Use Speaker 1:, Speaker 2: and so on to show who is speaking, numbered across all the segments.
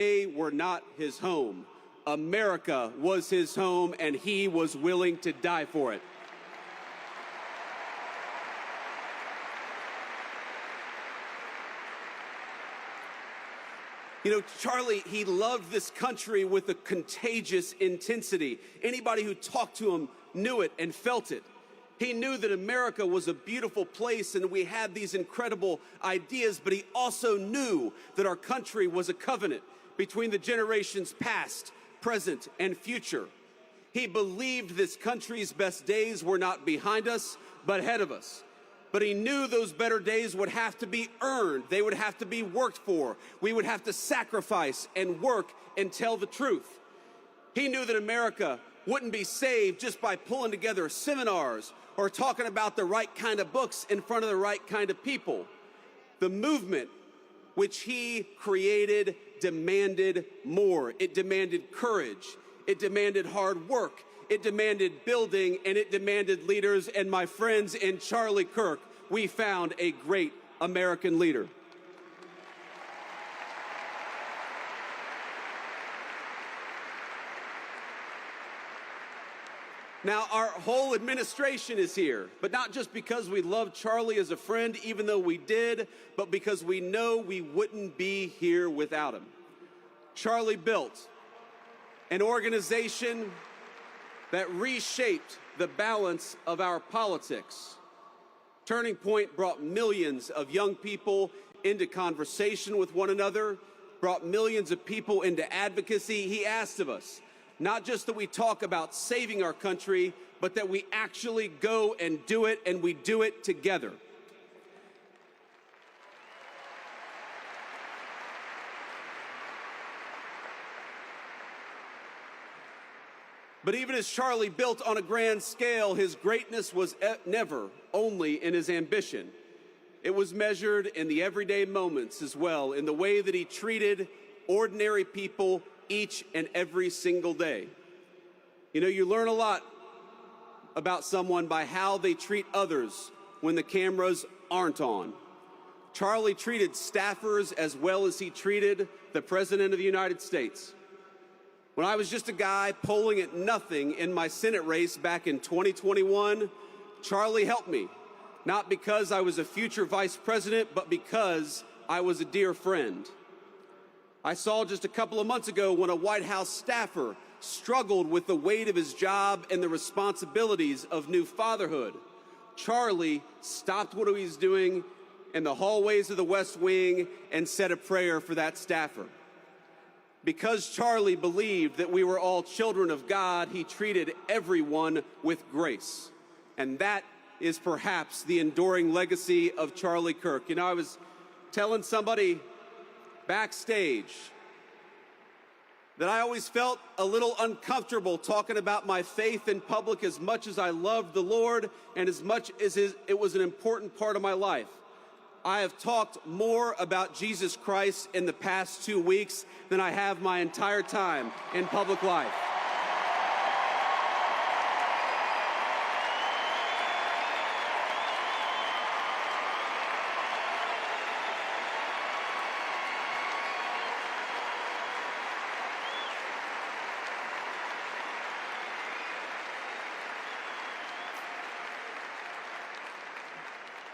Speaker 1: They were not his home. America was his home, and he was willing to die for it. You know, Charlie, he loved this country with a contagious intensity. Anybody who talked to him knew it and felt it. He knew that America was a beautiful place and we had these incredible ideas, but he also knew that our country was a covenant between the generations past, present, and future. He believed this country's best days were not behind us, but ahead of us. But he knew those better days would have to be earned. They would have to be worked for. We would have to sacrifice and work and tell the truth. He knew that America wouldn't be saved just by pulling together seminars or talking about the right kind of books in front of the right kind of people. The movement which he created demanded more. It demanded courage. It demanded hard work. It demanded building, and it demanded leaders. And my friends, in Charlie Kirk, we found a great American leader. Now, our whole administration is here, but not just because we love Charlie as a friend, even though we did, but because we know we wouldn't be here without him. Charlie built an organization that reshaped the balance of our politics. Turning Point brought millions of young people into conversation with one another, brought millions of people into advocacy. He asked of us, not just that we talk about saving our country, but that we actually go and do it, and we do it together. But even as Charlie built on a grand scale, his greatness was never only in his ambition. It was measured in the everyday moments as well, in the way that he treated ordinary people each and every single day. You know, you learn a lot about someone by how they treat others when the cameras aren't on. Charlie treated staffers as well as he treated the President of the United States. When I was just a guy polling at nothing in my Senate race back in 2021, Charlie helped me, not because I was a future vice president, but because I was a dear friend. I saw just a couple of months ago when a White House staffer struggled with the weight of his job and the responsibilities of new fatherhood. Charlie stopped what he was doing in the hallways of the West Wing and said a prayer for that staffer. Because Charlie believed that we were all children of God, he treated everyone with grace. And that is perhaps the enduring legacy of Charlie Kirk. You know, I was telling somebody backstage that I always felt a little uncomfortable talking about my faith in public as much as I loved the Lord and as much as it was an important part of my life. I have talked more about Jesus Christ in the past 2 weeks than I have my entire time in public life.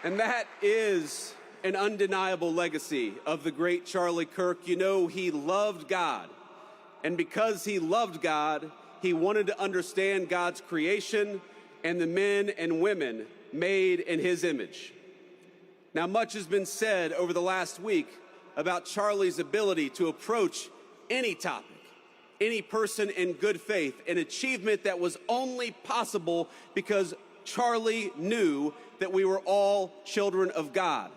Speaker 1: And that is an undeniable legacy of the great Charlie Kirk. You know, he loved God. And because he loved God, he wanted to understand God's creation and the men and women made in his image. Now, much has been said over the last week about Charlie's ability to approach any topic, any person in good faith, an achievement that was only possible because Charlie knew that we were all children of God.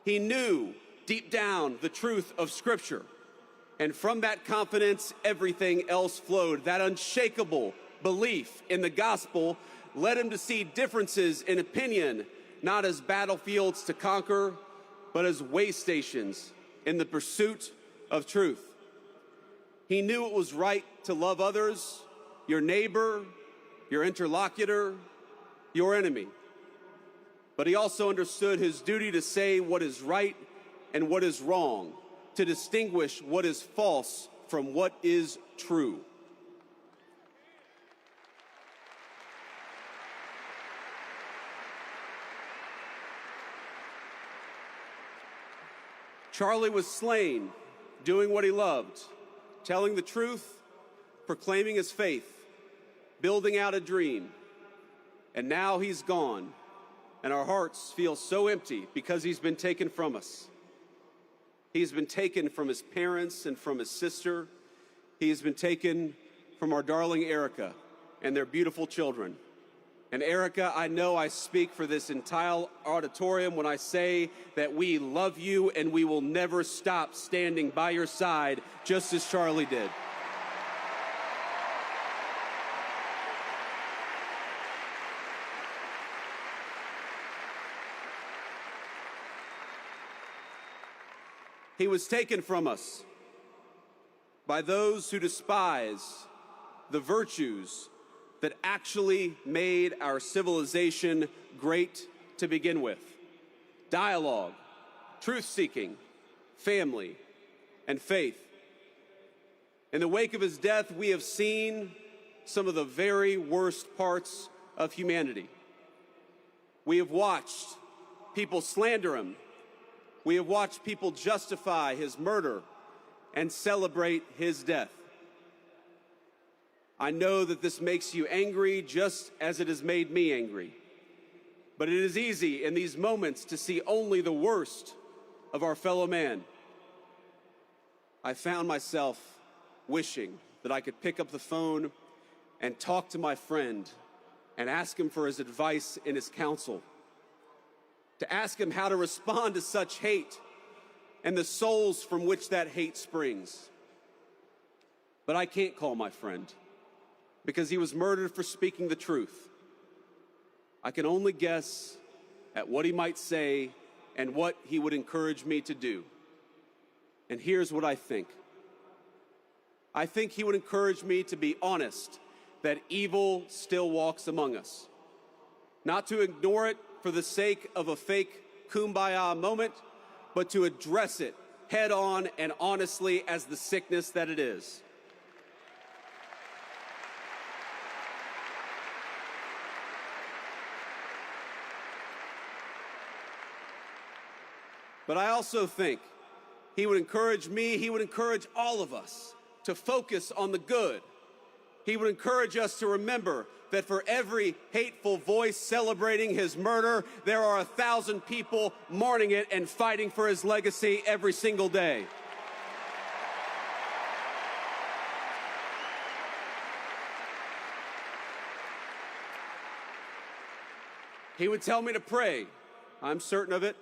Speaker 1: He knew deep down the truth of Scripture. And from that confidence, everything else flowed. That unshakable belief in the gospel led him to see differences in opinion, not as battlefields to conquer, but as way stations in the pursuit of truth. He knew it was right to love others, your neighbor, your interlocutor, your enemy. But he also understood his duty to say what is right and what is wrong, to distinguish what is false from what is true. Charlie was slain, doing what he loved, telling the truth, proclaiming his faith, building out a dream. And now he's gone, and our hearts feel so empty because he's been taken from us. He's been taken from his parents and from his sister. He has been taken from our darling Erika and their beautiful children. And Erika, I know I speak for this entire auditorium when I say that we love you and we will never stop standing by your side, just as Charlie did. He was taken from us by those who despise the virtues that actually made our civilization great to begin with: dialogue, truth-seeking, family, and faith. In the wake of his death, we have seen some of the very worst parts of humanity. We have watched people slander him. We have watched people justify his murder and celebrate his death. I know that this makes you angry just as it has made me angry. But it is easy in these moments to see only the worst of our fellow man. I found myself wishing that I could pick up the phone and talk to my friend and ask him for his advice and his counsel, to ask him how to respond to such hate and the souls from which that hate springs. But I can't call my friend, because he was murdered for speaking the truth. I can only guess at what he might say and what he would encourage me to do. And here's what I think. I think he would encourage me to be honest that evil still walks among us. Not to ignore it for the sake of a fake kumbaya moment, but to address it head on and honestly as the sickness that it is. But I also think he would encourage me, he would encourage all of us to focus on the good. He would encourage us to remember that for every hateful voice celebrating his murder, there are 1,000 people mourning it and fighting for his legacy every single day. He would tell me to pray. I'm certain of it.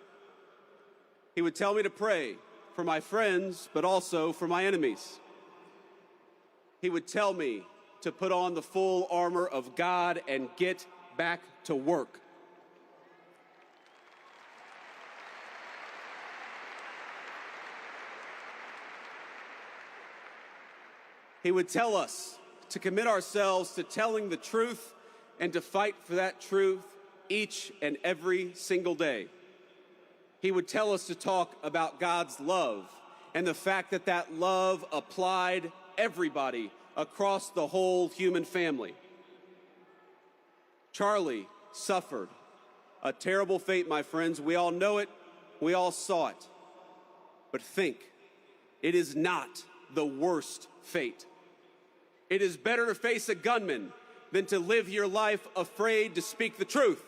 Speaker 1: He would tell me to pray for my friends, but also for my enemies. He would tell me to put on the full armor of God and get back to work. He would tell us to commit ourselves to telling the truth and to fight for that truth each and every single day. He would tell us to talk about God's love and the fact that that love applied everybody across the whole human family. Charlie suffered a terrible fate, my friends. We all know it. We all saw it. But think, it is not the worst fate. It is better to face a gunman than to live your life afraid to speak the truth.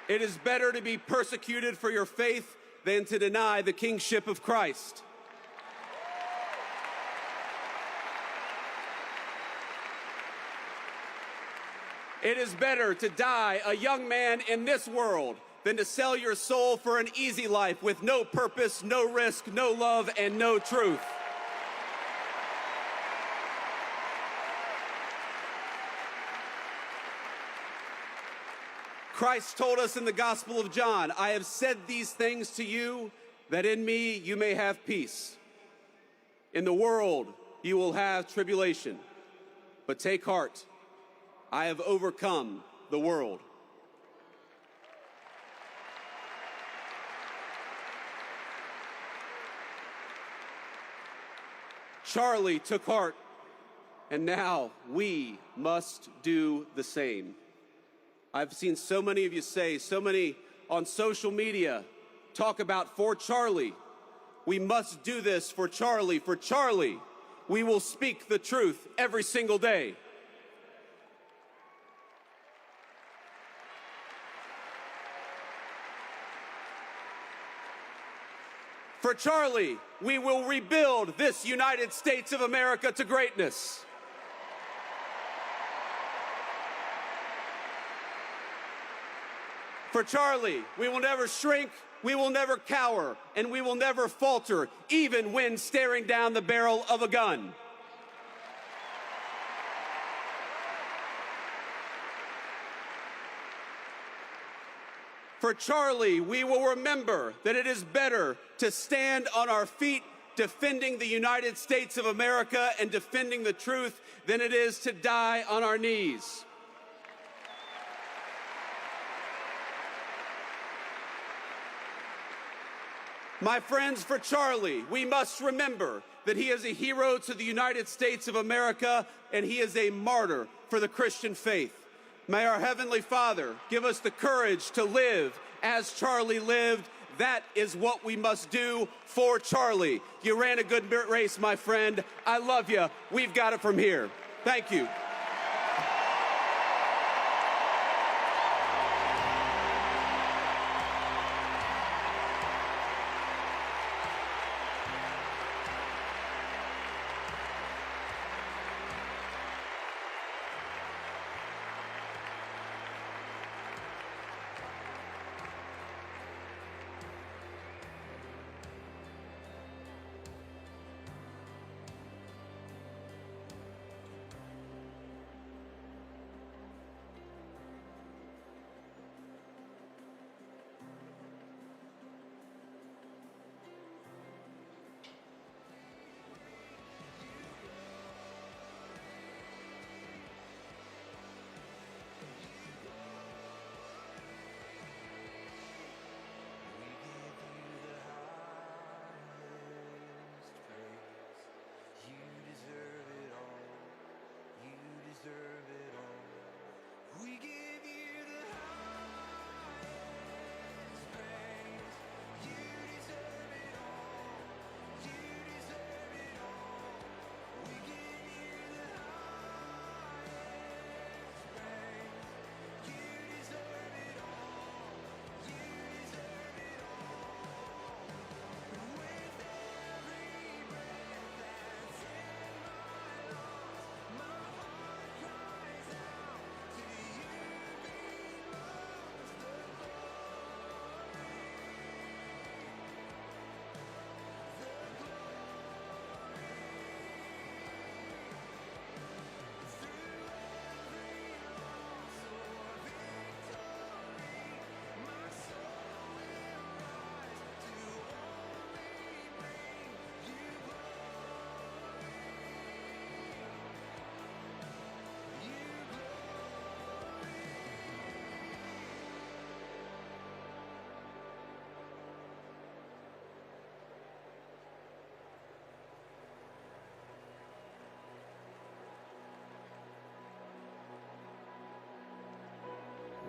Speaker 1: It is better to be persecuted for your faith than to deny the kingship of Christ. It is better to die a young man in this world than to sell your soul for an easy life with no purpose, no risk, no love, and no truth. Christ told us in the Gospel of John, I have said these things to you, that in me you may have peace. In the world you will have tribulation, but take heart. I have overcome the world. Charlie took heart, and now we must do the same. I've seen so many of you say, so many on social media, talk about for Charlie. We must do this for Charlie. For Charlie, we will speak the truth every single day. For Charlie, we will rebuild this United States of America to greatness. For Charlie, we will never shrink, we will never cower, and we will never falter, even when staring down the barrel of a gun. For Charlie, we will remember that it is better to stand on our feet defending the United States of America and defending the truth than it is to die on our knees. My friends, for Charlie, we must remember that he is a hero to the United States of America and he is a martyr for the Christian faith. May our Heavenly Father give us the courage to live as Charlie lived. That is what we must do for Charlie. You ran a good race, my friend. I love you. We've got it from here. Thank you.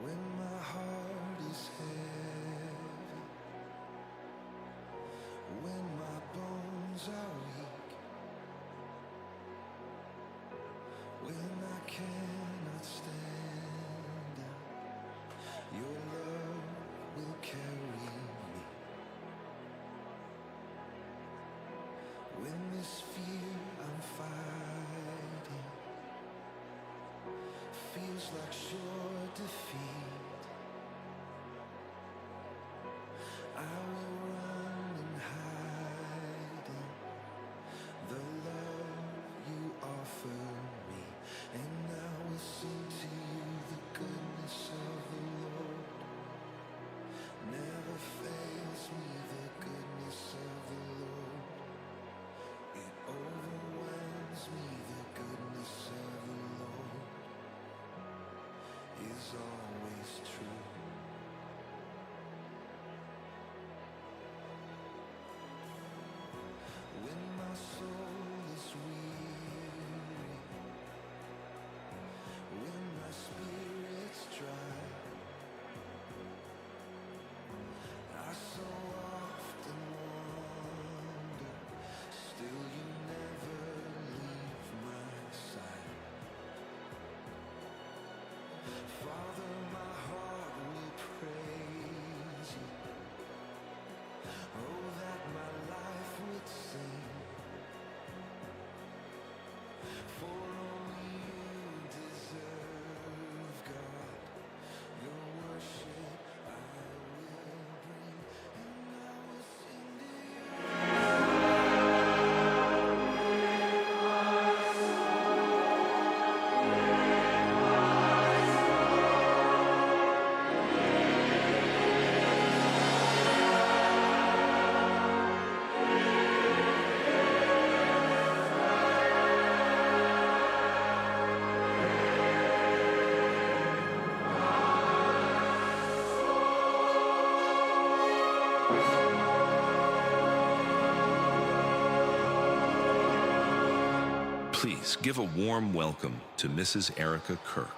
Speaker 2: When my heart is heavy, when my bones are weak, when I cannot stand up, your love will carry me. When this fear I'm fighting feels like sure defeat, I will run and hide in the love you offer me, and I will sing to you the goodness of the Lord. Never fails me, the goodness of the Lord. It overwhelms me, the goodness of the Lord. always true. When my soul is weary, when my spirit's dry, I so often wonder, still you never leave my side. Father, my heart will praise you. Oh, that my life would sing. For only you deserve, God, your worship I will bring, and I will sing to you.
Speaker 3: Please give a warm welcome to Mrs. Erika Kirk.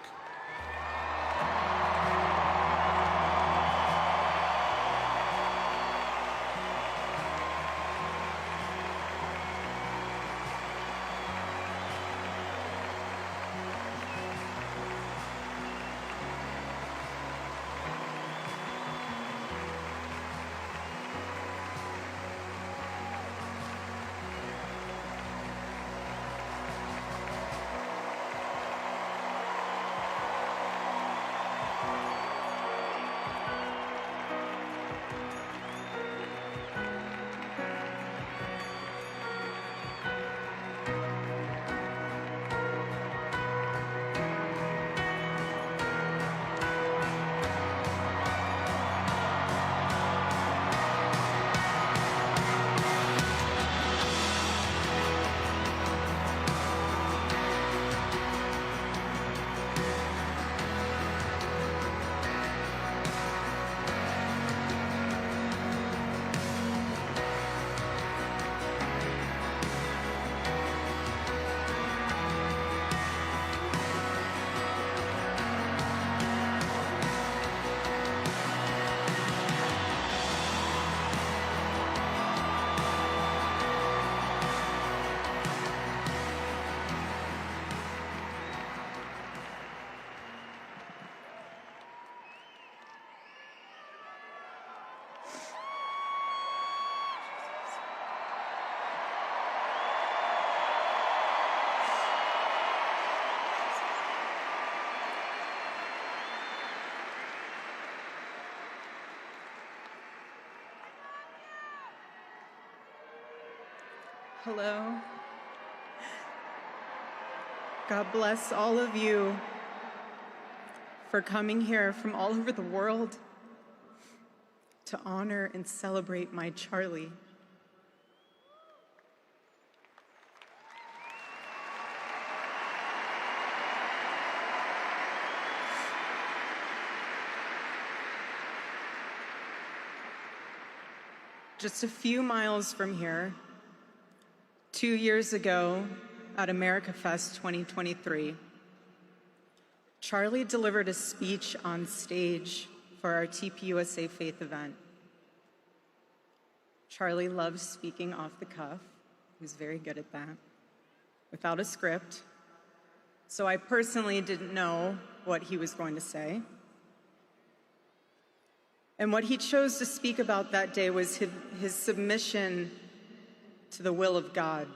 Speaker 4: Hello. God bless all of you for coming here from all over the world to honor and celebrate my Charlie. Just a few miles from here, 2 years ago at America Fest 2023, Charlie delivered a speech on stage for our TPUSA Faith event. Charlie loves speaking off the cuff. He was very good at that, without a script. So I personally didn't know what he was going to say. And what he chose to speak about that day was his submission to the will of God.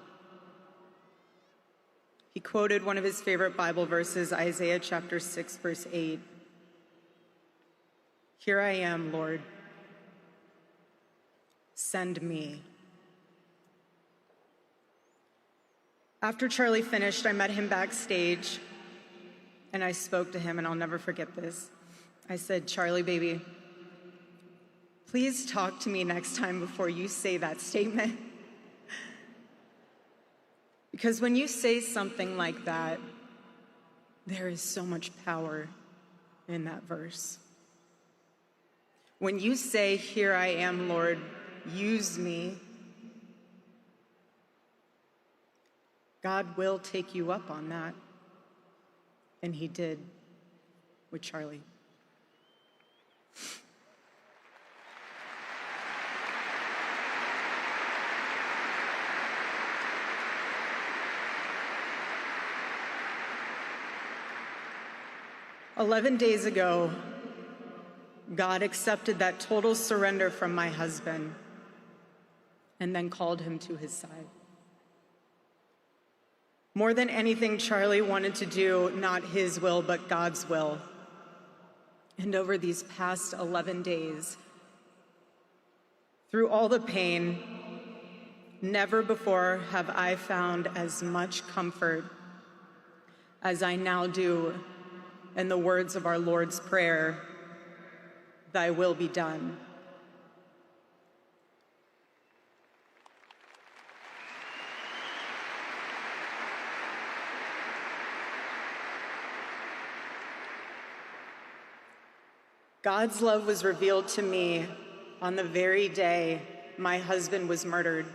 Speaker 4: He quoted one of his favorite Bible verses, Isaiah chapter 6, verse 8. "Here I am, Lord. Send me." After Charlie finished, I met him backstage, and I spoke to him, and I'll never forget this. I said, "Charlie, baby, please talk to me next time before you say that statement." Because when you say something like that, there is so much power in that verse. When you say, "Here I am, Lord, use me," God will take you up on that. And he did with Charlie. "11 days ago, God accepted that total surrender from my husband and then called him to his side. More than anything, Charlie wanted to do not his will, but God's will. And over these past 11 days, through all the pain, never before have I found as much comfort as I now do in the words of our Lord's Prayer, 'Thy will be done.' God's love was revealed to me on the very day my husband was murdered.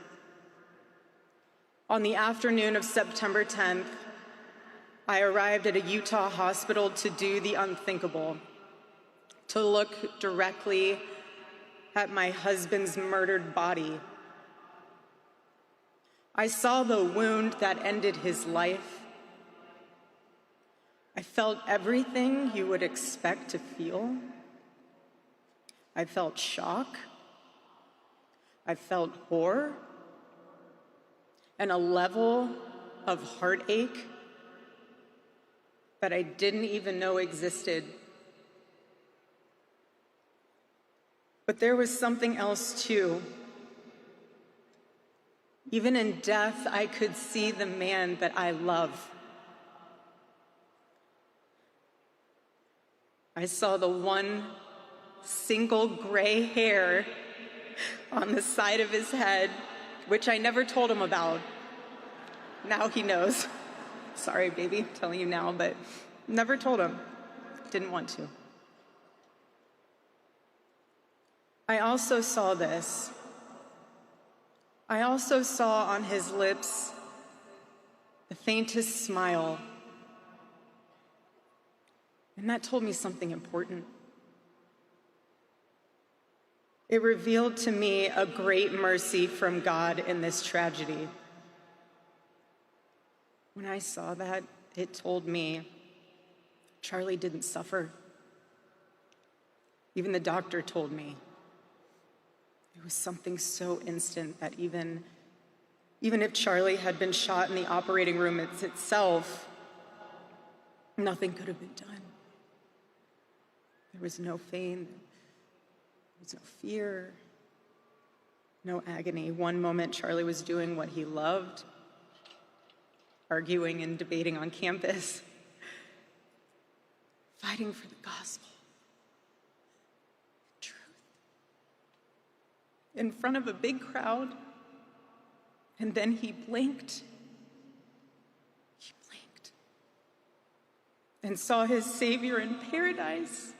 Speaker 4: On the afternoon of September 10th, I arrived at a Utah hospital to do the unthinkable, to look directly at my husband's murdered body. I saw the wound that ended his life. I felt everything you would expect to feel. I felt shock. I felt horror and a level of heartache that I didn't even know existed. But there was something else too. Even in death, I could see the man that I love. I saw the one single gray hair on the side of his head, which I never told him about. Now he knows. Sorry, baby, I'm telling you now, but never told him. Didn't want to. I also saw this. I also saw on his lips the faintest smile. And that told me something important. It revealed to me a great mercy from God in this tragedy. When I saw that, it told me Charlie didn't suffer. Even the doctor told me. It was something so instant that even if Charlie had been shot in the operating room itself, nothing could have been done. There was no pain. There was no fear, no agony. One moment, Charlie was doing what he loved, arguing and debating on campus, fighting for the gospel, truth, in front of a big crowd. And then he blinked. He blinked and saw his Savior in paradise.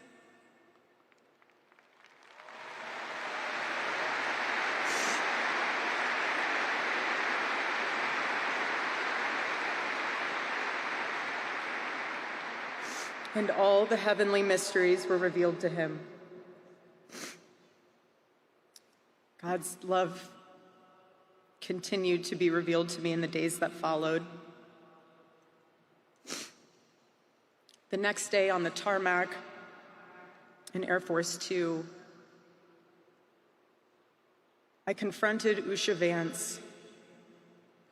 Speaker 4: And all the heavenly mysteries were revealed to him. God's love continued to be revealed to me in the days that followed. The next day on the tarmac in Air Force Two, I confronted Usha Vance,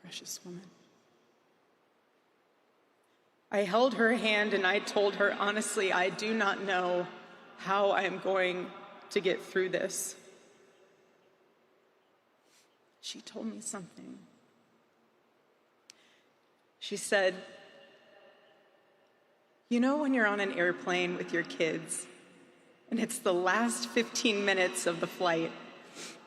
Speaker 4: precious woman. I held her hand and I told her, honestly, I do not know how I am going to get through this. She told me something. She said, you know when you're on an airplane with your kids and it's the last 15 minutes of the flight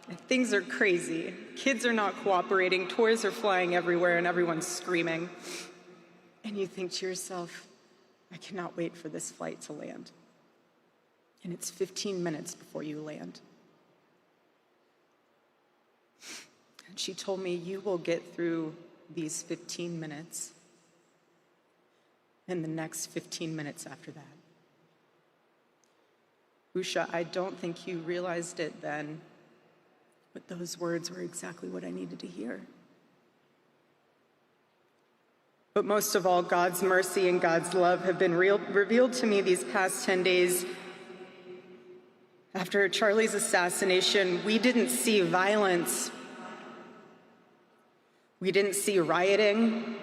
Speaker 4: and things are crazy, kids are not cooperating, toys are flying everywhere and everyone's screaming. And you think to yourself, I cannot wait for this flight to land. and it's 15 minutes before you land. And she told me, you will get through these 15 minutes and the next 15 minutes after that. Usha, I don't think you realized it then, but those words were exactly what I needed to hear. But most of all, God's mercy and God's love have been revealed to me these past 10 days. After Charlie's assassination, we didn't see violence. We didn't see rioting.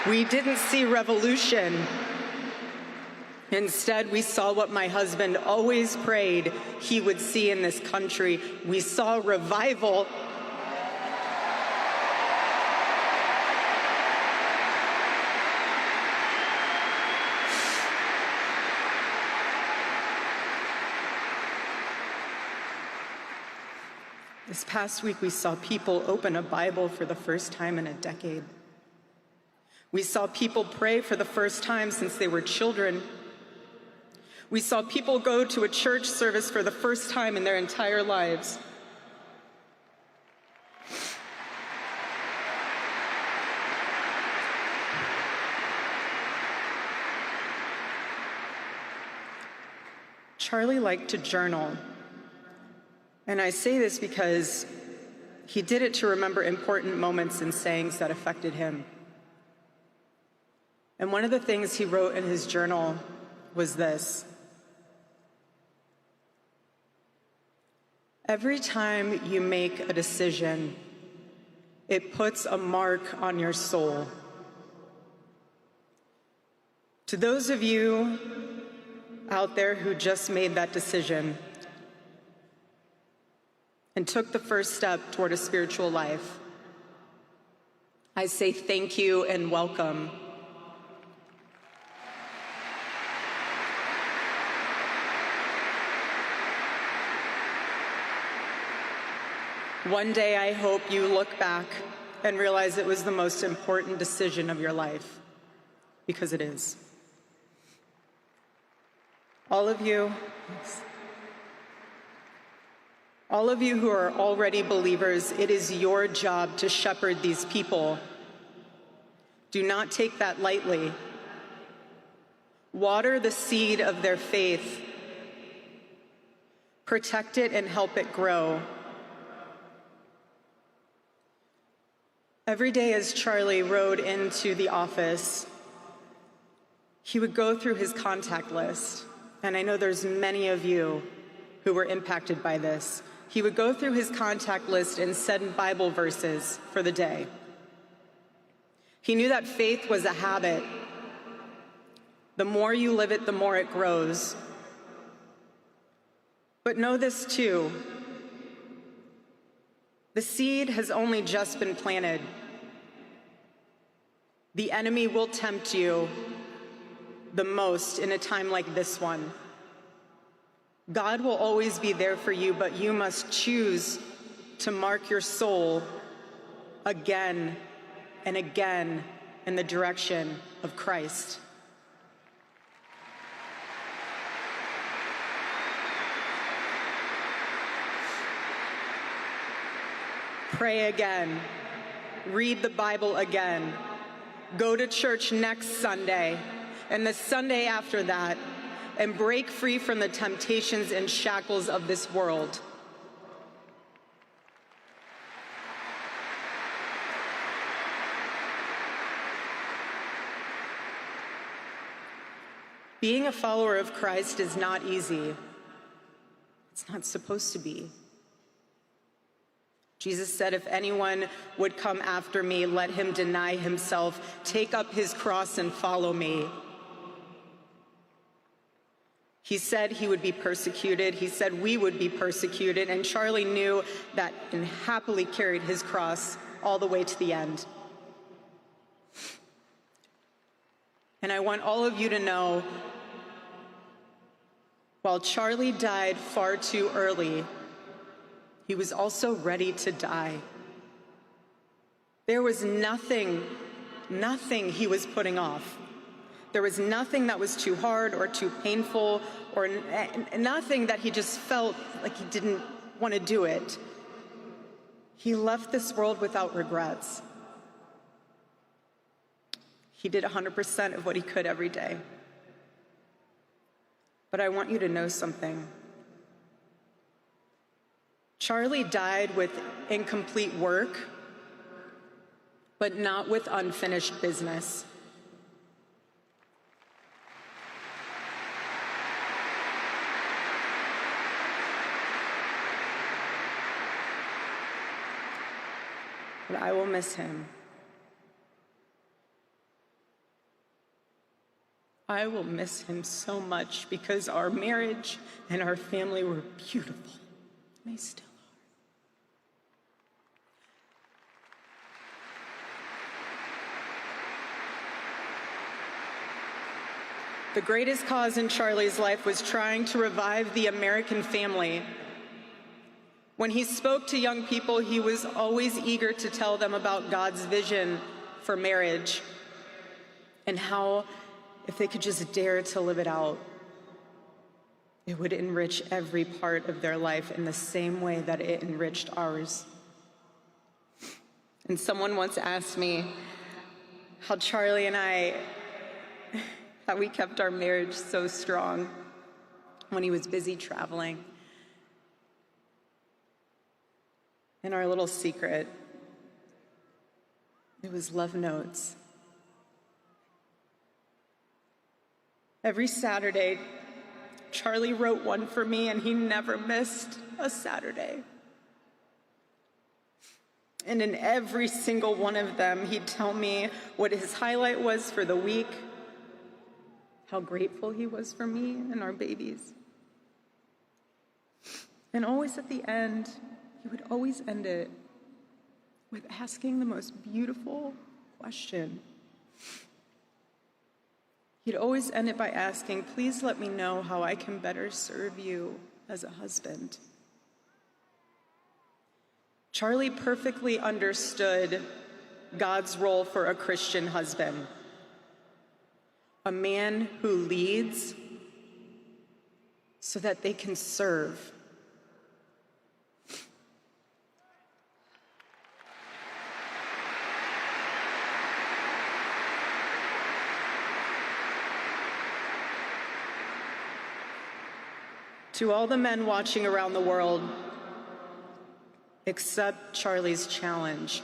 Speaker 4: We didn't see revolution. Instead, we saw what my husband always prayed he would see in this country. We saw revival. This past week, we saw people open a Bible for the first time in a decade. We saw people pray for the first time since they were children. We saw people go to a church service for the first time in their entire lives. Charlie liked to journal. And I say this because he did it to remember important moments and sayings that affected him. And one of the things he wrote in his journal was this: every time you make a decision, it puts a mark on your soul. To those of you out there who just made that decision and took the first step toward a spiritual life, I say thank you and welcome. One day, I hope you look back and realize it was the most important decision of your life, because it is. All of you who are already believers, it is your job to shepherd these people. Do not take that lightly. Water the seed of their faith. Protect it and help it grow. Every day as Charlie rode into the office, he would go through his contact list. And I know there's many of you who were impacted by this. He would go through his contact list and send Bible verses for the day. He knew that faith was a habit. The more you live it, the more it grows. But know this too: the seed has only just been planted. The enemy will tempt you the most in a time like this one. God will always be there for you, but you must choose to mark your soul again and again in the direction of Christ. Pray again. Read the Bible again. Go to church next Sunday and the Sunday after that, and break free from the temptations and shackles of this world. Being a follower of Christ is not easy. It's not supposed to be. Jesus said, if anyone would come after me, let him deny himself, take up his cross and follow me. He said he would be persecuted. He said we would be persecuted. And Charlie knew that and happily carried his cross all the way to the end. And I want all of you to know, while Charlie died far too early, he was also ready to die. There was nothing he was putting off. There was nothing that was too hard or too painful, or nothing that he just felt like he didn't want to do it. He left this world without regrets. He did 100% of what he could every day. But I want you to know something. Charlie died with incomplete work, but not with unfinished business. But I will miss him. I will miss him so much because our marriage and our family were beautiful. They still are. The greatest cause in Charlie's life was trying to revive the American family. When he spoke to young people, he was always eager to tell them about God's vision for marriage and how, if they could just dare to live it out, it would enrich every part of their life in the same way that it enriched ours. And someone once asked me how Charlie and I, how we kept our marriage so strong when he was busy traveling. And our little secret, it was love notes. Every Saturday, Charlie wrote one for me, and he never missed a Saturday. And in every single one of them, he'd tell me what his highlight was for the week, how grateful he was for me and our babies. And always at the end, he would always end it with asking the most beautiful question. He'd always end it by asking, "Please let me know how I can better serve you as a husband." Charlie perfectly understood God's role for a Christian husband. A man who leads so that they can serve. To all the men watching around the world, accept Charlie's challenge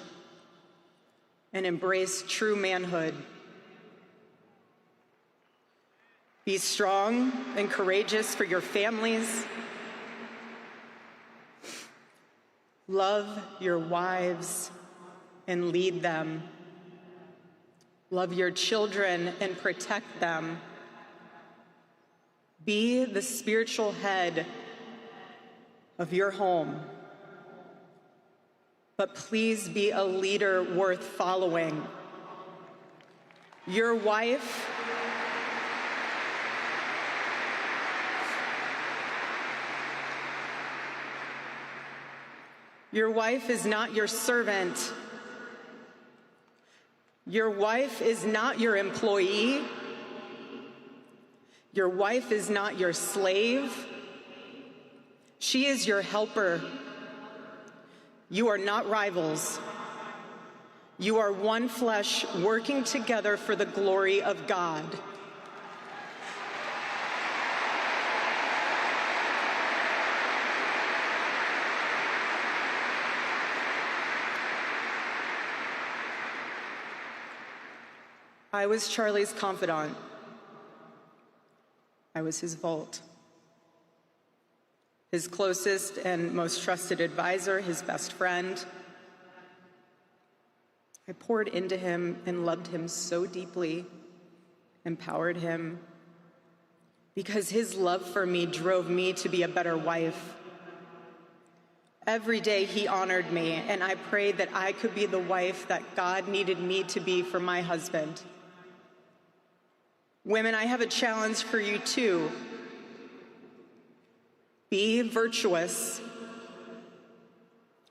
Speaker 4: and embrace true manhood. Be strong and courageous for your families. Love your wives and lead them. Love your children and protect them. Be the spiritual head of your home. But please be a leader worth following. Your wife is not your servant. Your wife is not your employee. Your wife is not your slave. She is your helper. You are not rivals. You are one flesh working together for the glory of God. I was Charlie's confidant. I was his vault, his closest and most trusted advisor, his best friend. I poured into him and loved him so deeply, empowered him, because his love for me drove me to be a better wife. Every day he honored me, and I prayed that I could be the wife that God needed me to be for my husband. Women, I have a challenge for you too. Be virtuous.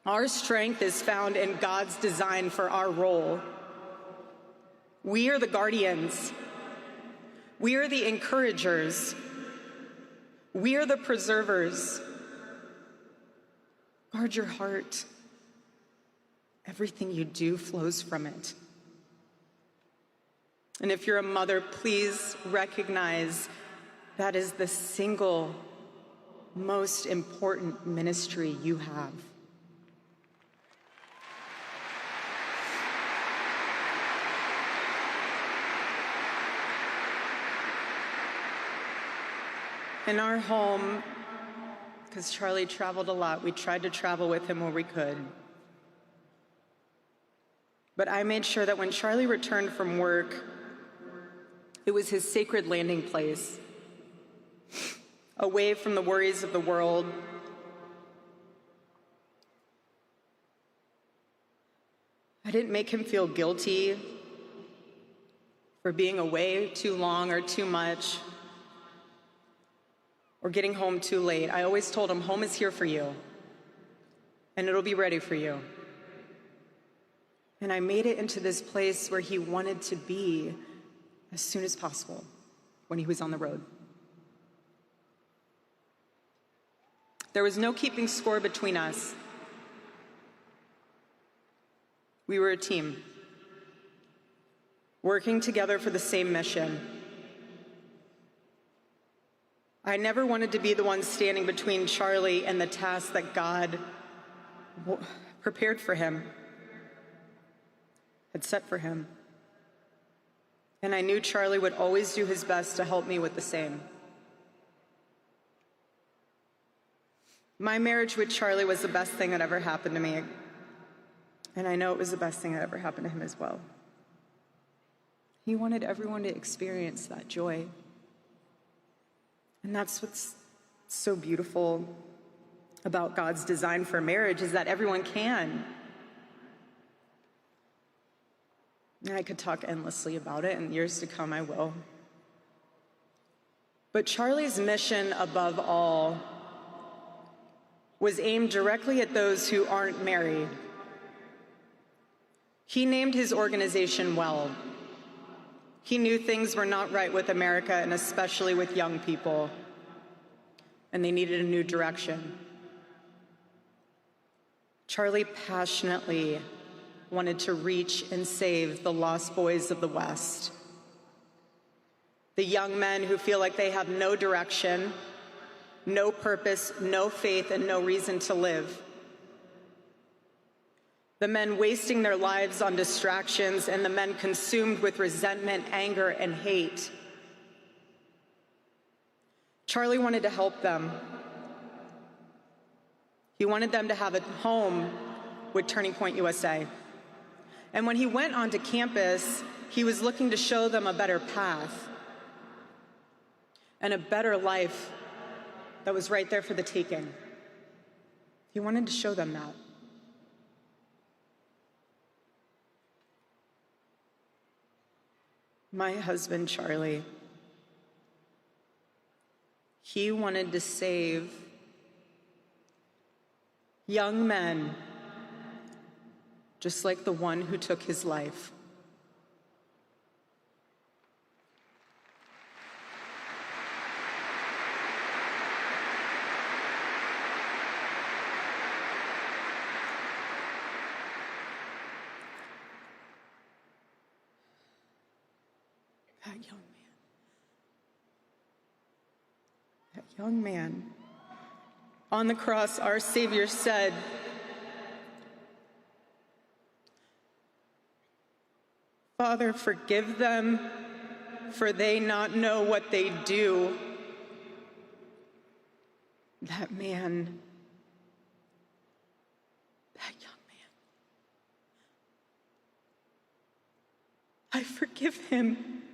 Speaker 4: Our strength is found in God's design for our role. We are the guardians. We are the encouragers. We are the preservers. Guard your heart. Everything you do flows from it. And if you're a mother, please recognize that is the single most important ministry you have. In our home, because Charlie traveled a lot, we tried to travel with him where we could. But I made sure that when Charlie returned from work, it was his sacred landing place, away from the worries of the world. I didn't make him feel guilty for being away too long or too much, or getting home too late. I always told him, home is here for you, and it'll be ready for you. And I made it into this place where he wanted to be as soon as possible when he was on the road. There was no keeping score between us. We were a team, working together for the same mission. I never wanted to be the one standing between Charlie and the task that God prepared for him, had set for him. And I knew Charlie would always do his best to help me with the same. My marriage with Charlie was the best thing that ever happened to me. And I know it was the best thing that ever happened to him as well. He wanted everyone to experience that joy. And that's what's so beautiful about God's design for marriage, is that everyone can. And I could talk endlessly about it, and years to come I will. But Charlie's mission above all was aimed directly at those who aren't married. He named his organization well. He knew things were not right with America, and especially with young people, and they needed a new direction. Charlie passionately wanted to reach and save the lost boys of the West, the young men who feel like they have no direction, no purpose, no faith, and no reason to live. The men wasting their lives on distractions, and the men consumed with resentment, anger, and hate. Charlie wanted to help them. He wanted them to have a home with Turning Point USA. And when he went onto campus, he was looking to show them a better path and a better life that was right there for the taking. He wanted to show them that. My husband, Charlie, he wanted to save young men just like the one who took his life. That young man, on the cross, our Savior said, "Father, forgive them, for they not know what they do." That man, that young man, I forgive him.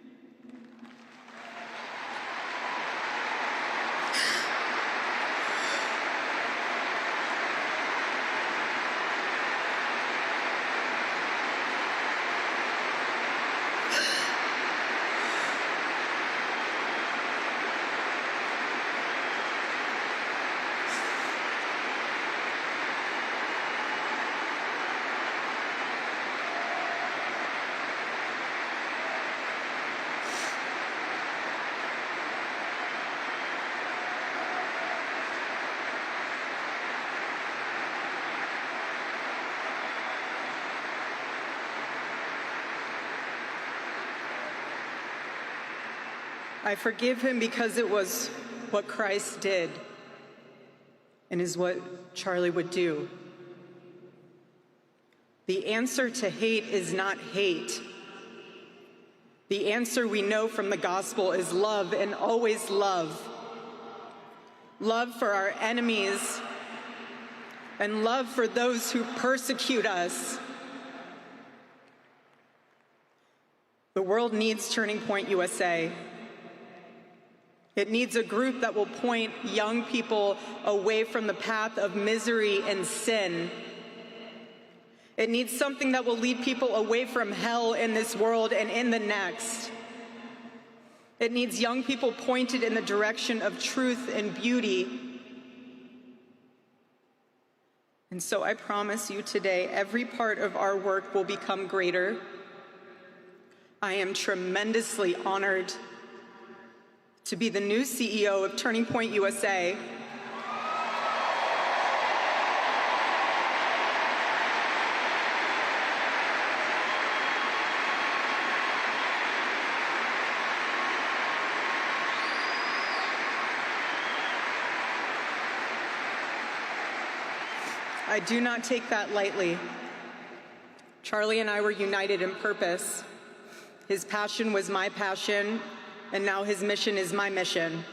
Speaker 4: I forgive him because it was what Christ did and is what Charlie would do. The answer to hate is not hate. The answer we know from the gospel is love, and always love. Love for our enemies and love for those who persecute us. The world needs Turning Point USA. It needs a group that will point young people away from the path of misery and sin. It needs something that will lead people away from hell in this world and in the next. It needs young people pointed in the direction of truth and beauty. And so I promise you today, every part of our work will become greater. I am tremendously honored to be the new CEO of Turning Point USA. I do not take that lightly. Charlie and I were united in purpose. His passion was my passion, and now his mission is my mission.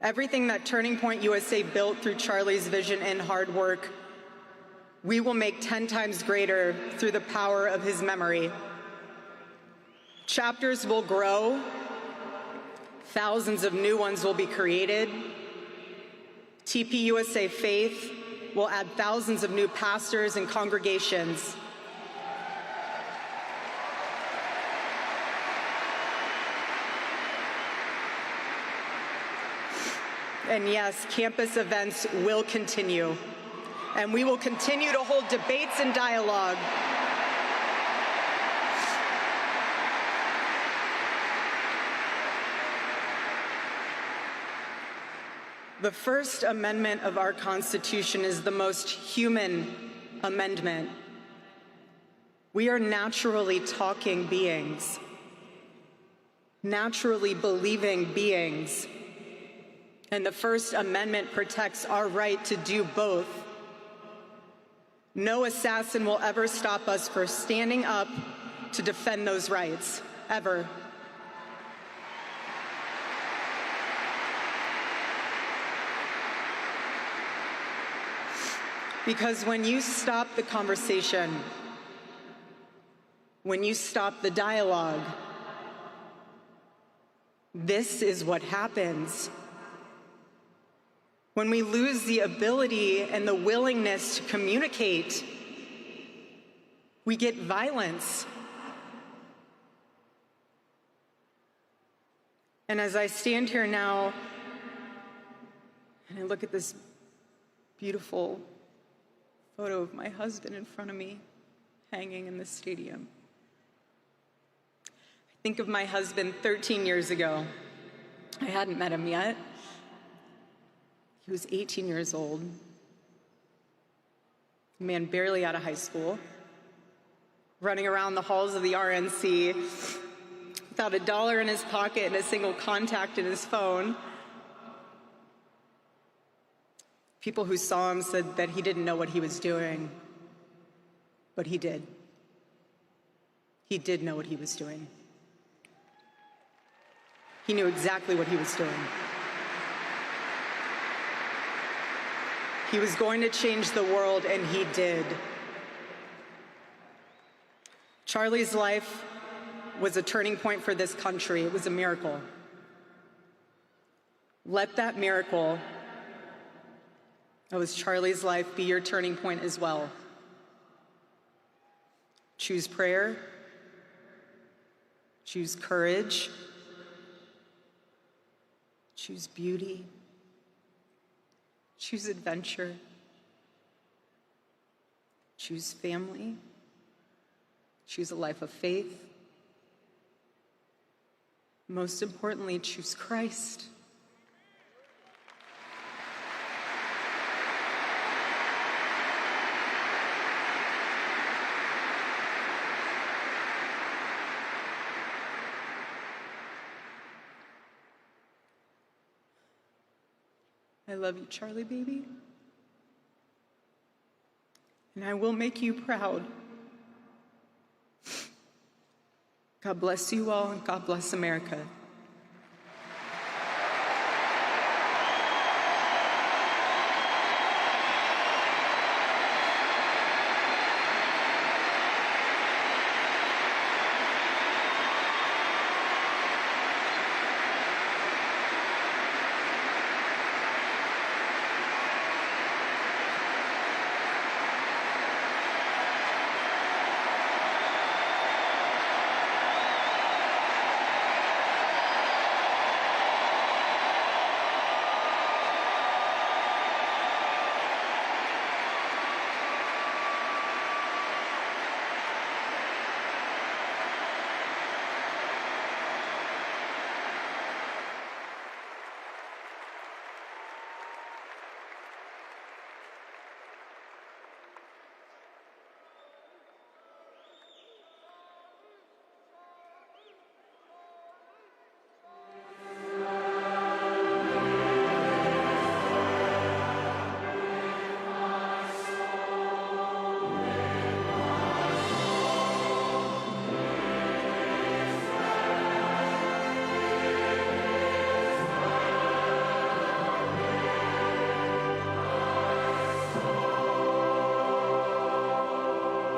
Speaker 4: Everything that Turning Point USA built through Charlie's vision and hard work, we will make 10 times greater through the power of his memory. Chapters will grow, thousands of new ones will be created. TPUSA Faith will add thousands of new pastors and congregations. And yes, campus events will continue, and we will continue to hold debates and dialogue. The First Amendment of our Constitution is the most human amendment. We are naturally talking beings, naturally believing beings. And the First Amendment protects our right to do both. No assassin will ever stop us from standing up to defend those rights, ever. Because when you stop the conversation, when you stop the dialogue, this is what happens. When we lose the ability and the willingness to communicate, we get violence. And as I stand here now and I look at this beautiful photo of my husband in front of me hanging in the stadium, I think of my husband 13 years ago. I hadn't met him yet. He was 18 years old, a man barely out of high school, running around the halls of the RNC without $1 in his pocket and a single contact in his phone. People who saw him said that he didn't know what he was doing, but he did. He did know what he was doing. He knew exactly what he was doing. He was going to change the world, and he did. Charlie's life was a turning point for this country. It was a miracle. Let that miracle, that was Charlie's life, be your turning point as well. Choose prayer. Choose courage. Choose beauty. Choose adventure. Choose family. Choose a life of faith. Most importantly, choose Christ. I love you, Charlie, baby. And I will make you proud. God bless you all, and God bless America.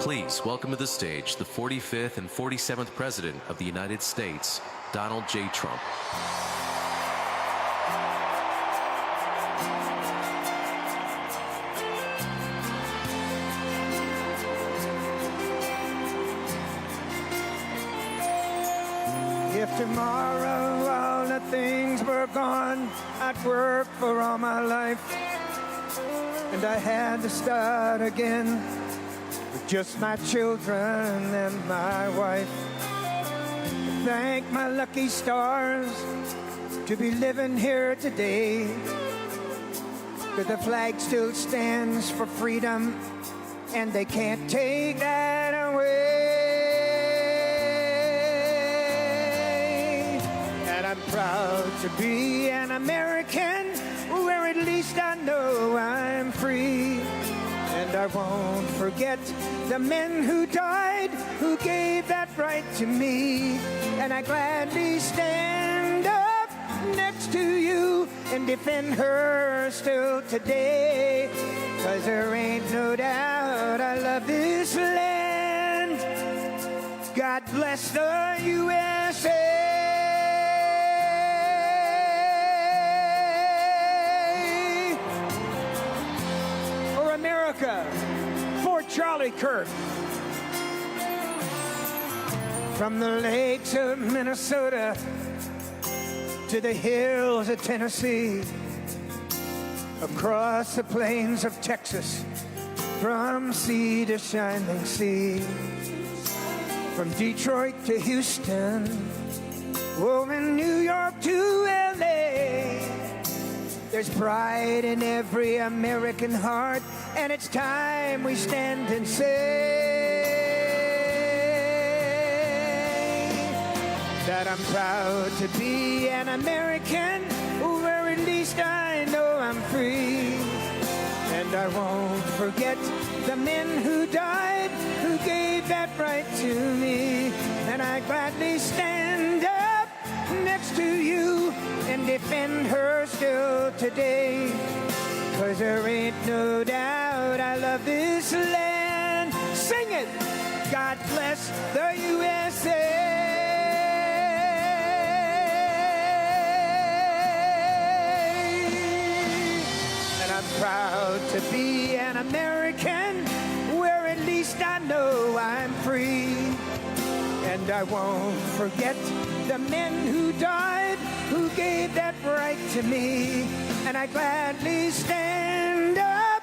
Speaker 5: Please welcome to the stage the 45th and 47th President of the United States, Donald J. Trump.
Speaker 6: If tomorrow all the things were gone, I'd work for all my life, and I had to start again with just my children and my wife. Thank my lucky stars to be living here today, that the flag still stands for freedom, and they can't take that away. And I'm proud to be an American, where at least I know I'm free. And I won't forget the men who died, who gave that right to me. And I gladly stand up next to you and defend her still today. 'Cause there ain't no doubt I love this land. God bless the USA. America, for Charlie Kirk. From the lakes of Minnesota to the hills of Tennessee, across the plains of Texas, from sea to shining sea, from Detroit to Houston, oh, in New York to LA. There's pride in every American heart, and it's time we stand and say that I'm proud to be an American, where at least I know I'm free. And I won't forget the men who died, who gave that right to me. And I gladly stand up next to you and defend her still today. 'Cause there ain't no doubt I love this land. Sing it! God bless the USA. And I'm proud to be an American, where at least I know I'm free. And I won't forget the men who died, who gave that right to me. And I gladly stand up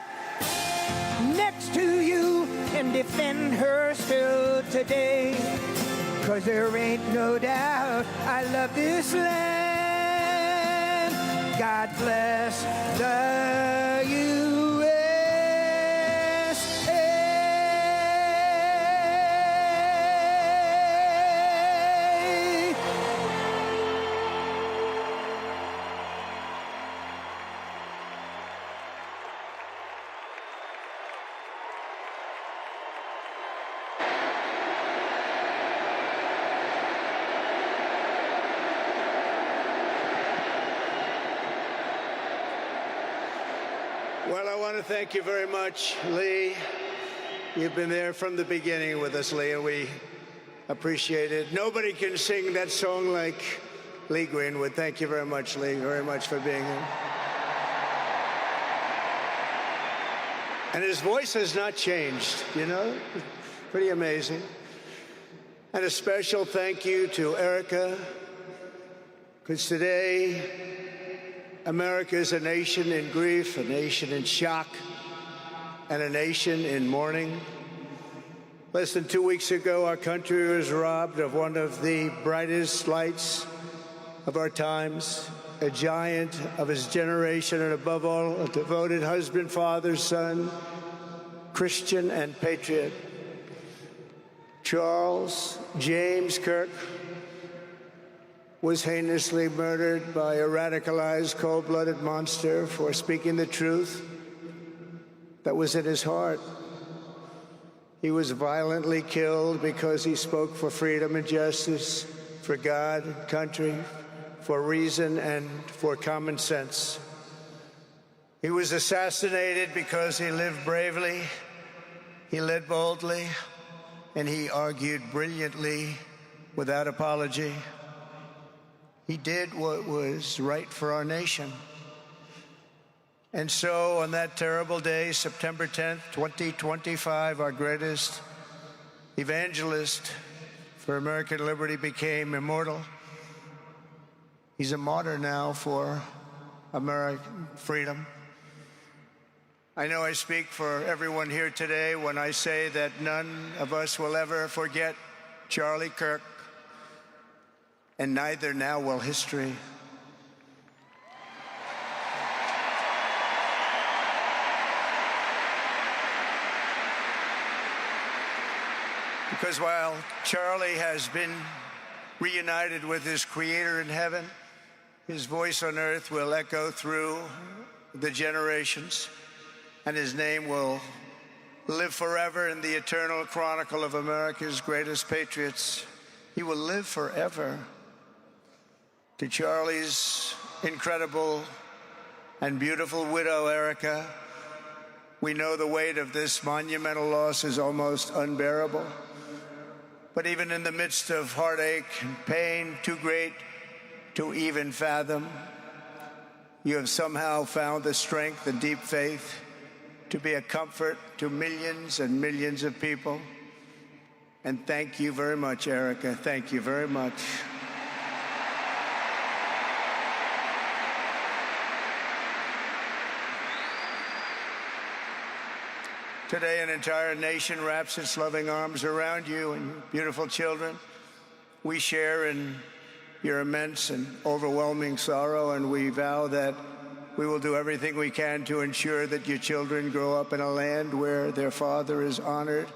Speaker 6: next to you and defend her still today. 'Cause there ain't no doubt I love this land. God bless the USA. Well, I want to thank you very much, Lee. You've been there from the beginning with us, Lee, and we appreciate it. Nobody can sing that song like Lee Greenwood. Thank you very much, Lee, very much for being here. And his voice has not changed, you know? Pretty amazing. And a special thank you to Erika, because today, America is a nation in grief, a nation in shock, and a nation in mourning. Less than 2 weeks ago, our country was robbed of one of the brightest lights of our times, a giant of his generation, and above all, a devoted husband, father, son, Christian, and patriot. Charles James Kirk was heinously murdered by a radicalized, cold-blooded monster for speaking the truth that was in his heart. He was violently killed because he spoke for freedom and justice, for God and country, for reason and for common sense. He was assassinated because he lived bravely, he led boldly, and he argued brilliantly without apology. He did what was right for our nation. And so on that terrible day, September 10th, 2025, our greatest evangelist for American liberty became immortal. He's a martyr now for American freedom. I know I speak for everyone here today when I say that none of us will ever forget Charlie Kirk, and neither now will history. Because while Charlie has been reunited with his Creator in heaven, his voice on earth will echo through the generations, and his name will live forever in the eternal chronicle of America's greatest patriots. He will live forever. To Charlie's incredible and beautiful widow, Erika, we know the weight of this monumental loss is almost unbearable. But even in the midst of heartache and pain too great to even fathom, you have somehow found the strength and deep faith to be a comfort to millions and millions of people. And thank you very much, Erika. Thank you very much. Today, an entire nation wraps its loving arms around you and your beautiful children. We share in your immense and overwhelming sorrow, and we vow that we will do everything we can to ensure that your children grow up in a land where their father is honored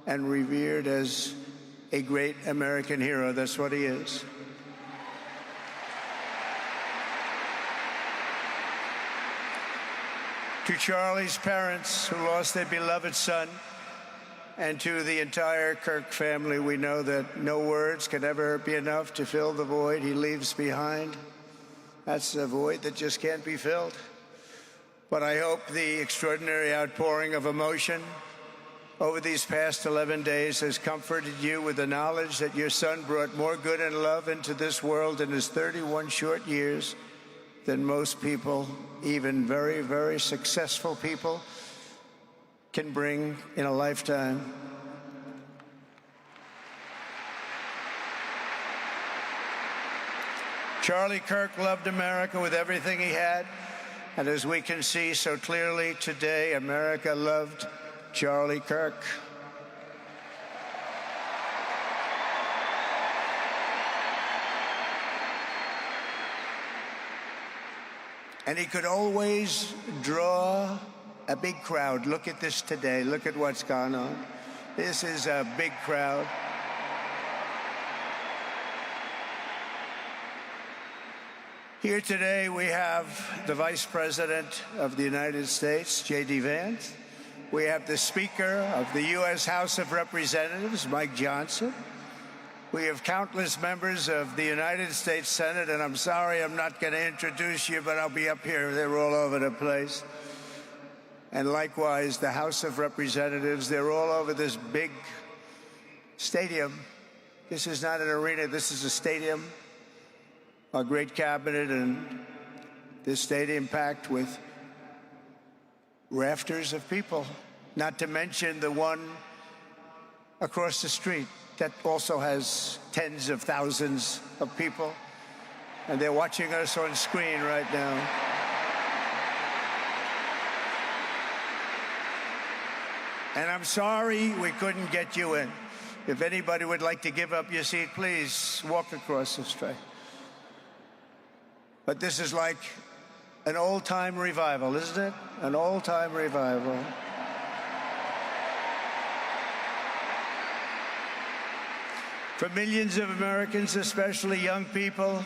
Speaker 6: and revered as a great American hero. That's what he is. To Charlie's parents who lost their beloved son, and to the entire Kirk family, we know that no words can ever be enough to fill the void he leaves behind. That's a void that just can't be filled. But I hope the extraordinary outpouring of emotion over these past 11 days has comforted you with the knowledge that your son brought more good and love into this world in his 31 short years than most people, even very, very successful people, can bring in a lifetime. Charlie Kirk loved America with everything he had, and as we can see so clearly today, America loved Charlie Kirk. And he could always draw a big crowd. Look at this today. Look at what's gone on. This is a big crowd. Here today we have the Vice President of the United States, J.D. Vance. We have the Speaker of the U.S. House of Representatives, Mike Johnson. We have countless members of the United States Senate, and I'm sorry I'm not going to introduce you, but I'll be up here. They're all over the place. and likewise the House of Representatives. They're all over this big stadium. This is not an arena, this is a stadium. Our great cabinet and this stadium packed with rafters of people, not to mention the one across the street that also has tens of thousands of people, and they're watching us on screen right now. And I'm sorry we couldn't get you in. If anybody would like to give up your seat, please walk across the street. But this is like an old-time revival, isn't it? An old-time revival. For millions of Americans, especially young people,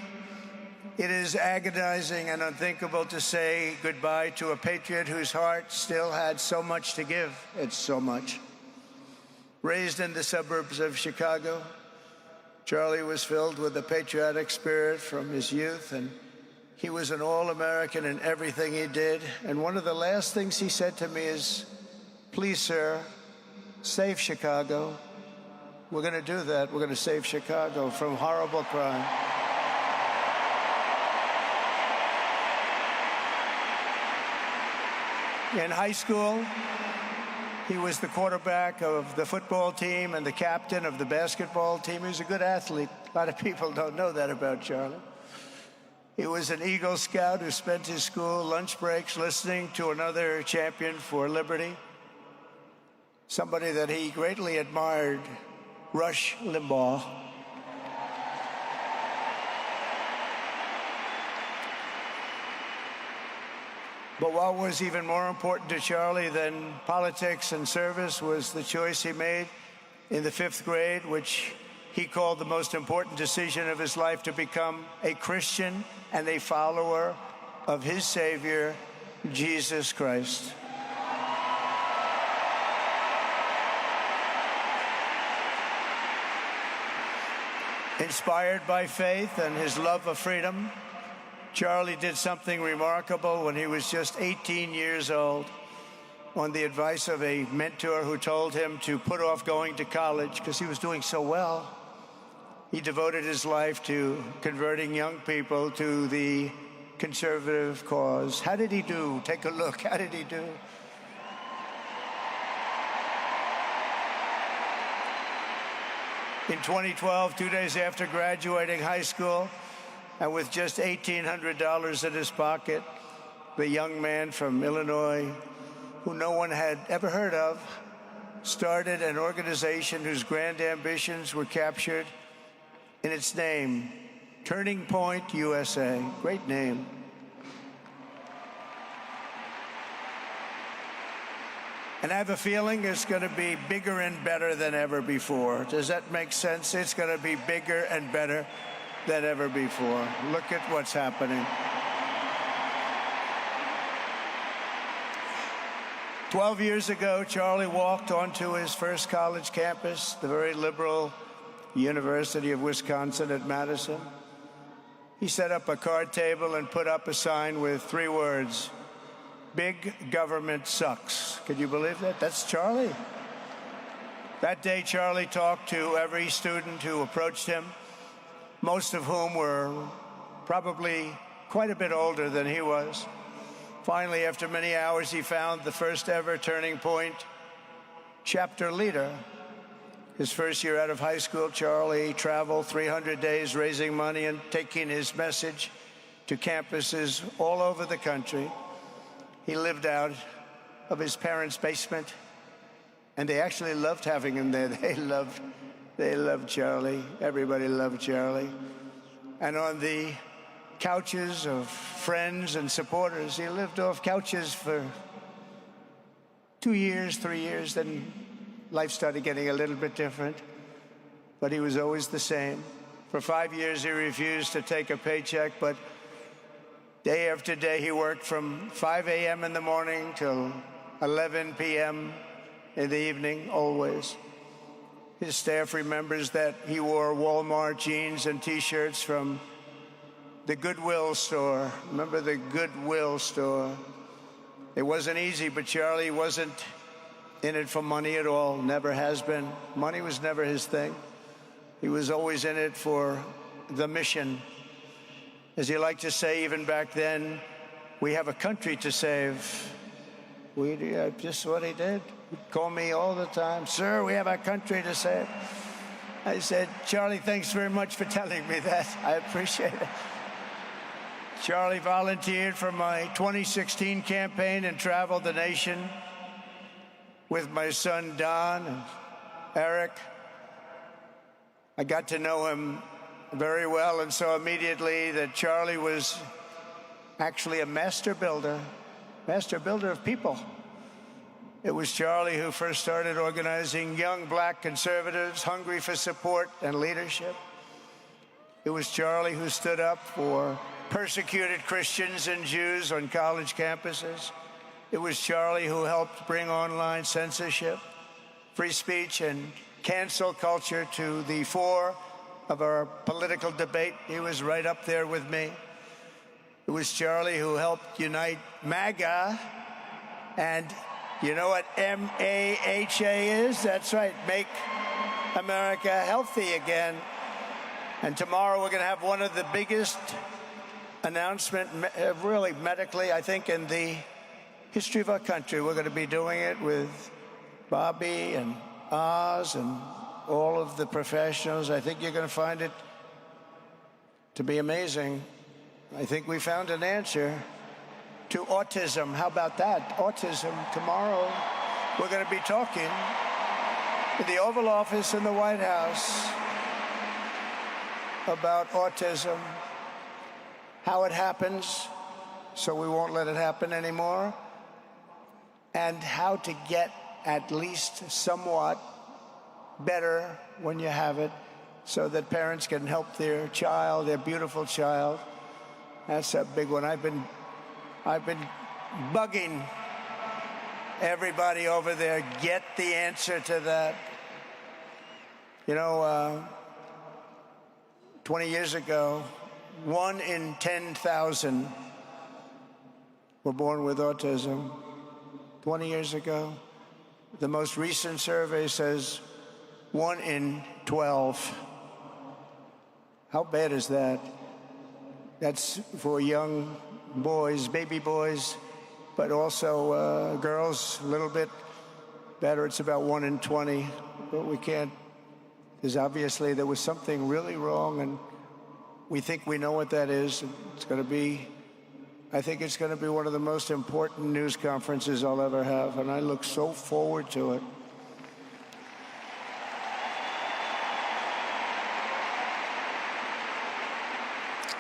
Speaker 6: it is agonizing and unthinkable to say goodbye to a patriot whose heart still had so much to give. It's so much. Raised in the suburbs of Chicago, Charlie was filled with a patriotic spirit from his youth, and he was an all-American in everything he did. And one of the last things he said to me is, "Please, sir, save Chicago." We're going to do that. We're going to save Chicago from horrible crime. In high school, he was the quarterback of the football team and the captain of the basketball team. He was a good athlete. A lot of people don't know that about Charlie. He was an Eagle Scout who spent his school lunch breaks listening to another champion for liberty, somebody that he greatly admired, Rush Limbaugh. But what was even more important to Charlie than politics and service was the choice he made in the 5th grade, which he called the most important decision of his life, to become a Christian and a follower of his Savior, Jesus Christ. Inspired by faith and his love of freedom, Charlie did something remarkable when he was just 18 years old. On the advice of a mentor who told him to put off going to college because he was doing so well, he devoted his life to converting young people to the conservative cause. How did he do? Take a look. How did he do? In 2012, 2 days after graduating high school, and with just $1,800 in his pocket, the young man from Illinois, who no one had ever heard of, started an organization whose grand ambitions were captured in its name, Turning Point USA. Great name. And I have a feeling it's going to be bigger and better than ever before. Does that make sense? It's going to be bigger and better than ever before. Look at what's happening. 12 years ago, Charlie walked onto his first college campus, the very liberal University of Wisconsin at Madison. He set up a card table and put up a sign with 3 words: "Big government sucks." Can you believe that? That's Charlie. That day, Charlie talked to every student who approached him, most of whom were probably quite a bit older than he was. Finally, after many hours, he found the first ever Turning Point chapter leader. His first year out of high school, Charlie traveled 300 days raising money and taking his message to campuses all over the country. He lived out of his parents' basement, and they actually loved having him there. They loved Charlie. Everybody loved Charlie. And on the couches of friends and supporters, he lived off couches for 2 years, 3 years, then life started getting a little bit different, but he was always the same. For 5 years, he refused to take a paycheck, but day after day, he worked from 5 a.m. in the morning till 11 p.m. in the evening, always. His staff remembers that he wore Walmart jeans and T-shirts from the Goodwill store. Remember the Goodwill store? It wasn't easy, but Charlie wasn't in it for money at all, never has been. Money was never his thing. He was always in it for the mission. As he liked to say even back then, we have a country to save. Just what he did. He'd call me all the time, sir, we have a country to save. I said, Charlie, thanks very much for telling me that. I appreciate it. Charlie volunteered for my 2016 campaign and traveled the nation with my son, Don, and Eric. I got to know him very well and saw immediately that Charlie was actually a master builder of people. It was Charlie who first started organizing young black conservatives hungry for support and leadership. It was Charlie who stood up for persecuted Christians and Jews on college campuses. It was Charlie who helped bring online censorship, free speech, and cancel culture to the fore of our political debate. He was right up there with me. It was Charlie who helped unite MAGA, and you know what MAHA is? That's right, Make America Healthy Again. And tomorrow we're going to have one of the biggest announcements, really medically, I think, in the history of our country. We're going to be doing it with Bobby and Oz and all of the professionals. I think you're going to find it to be amazing. I think we found an answer to autism. How about that? Autism. Tomorrow, we're going to be talking in the Oval Office in the White House about autism, how it happens, so we won't let it happen anymore, and how to get at least somewhat better when you have it, so that parents can help their child, their beautiful child. That's a big one. I've been bugging everybody over there, get the answer to that. You know, 20 years ago, 1 in 10,000 were born with autism. 20 years ago. The most recent survey says 1 in 12. How bad is that? That's for young boys, baby boys, but also girls, a little bit better. It's about 1 in 20. But we can't, because obviously there was something really wrong, and we think we know what that is. It's going to be, I think it's going to be one of the most important news conferences I'll ever have, and I look so forward to it.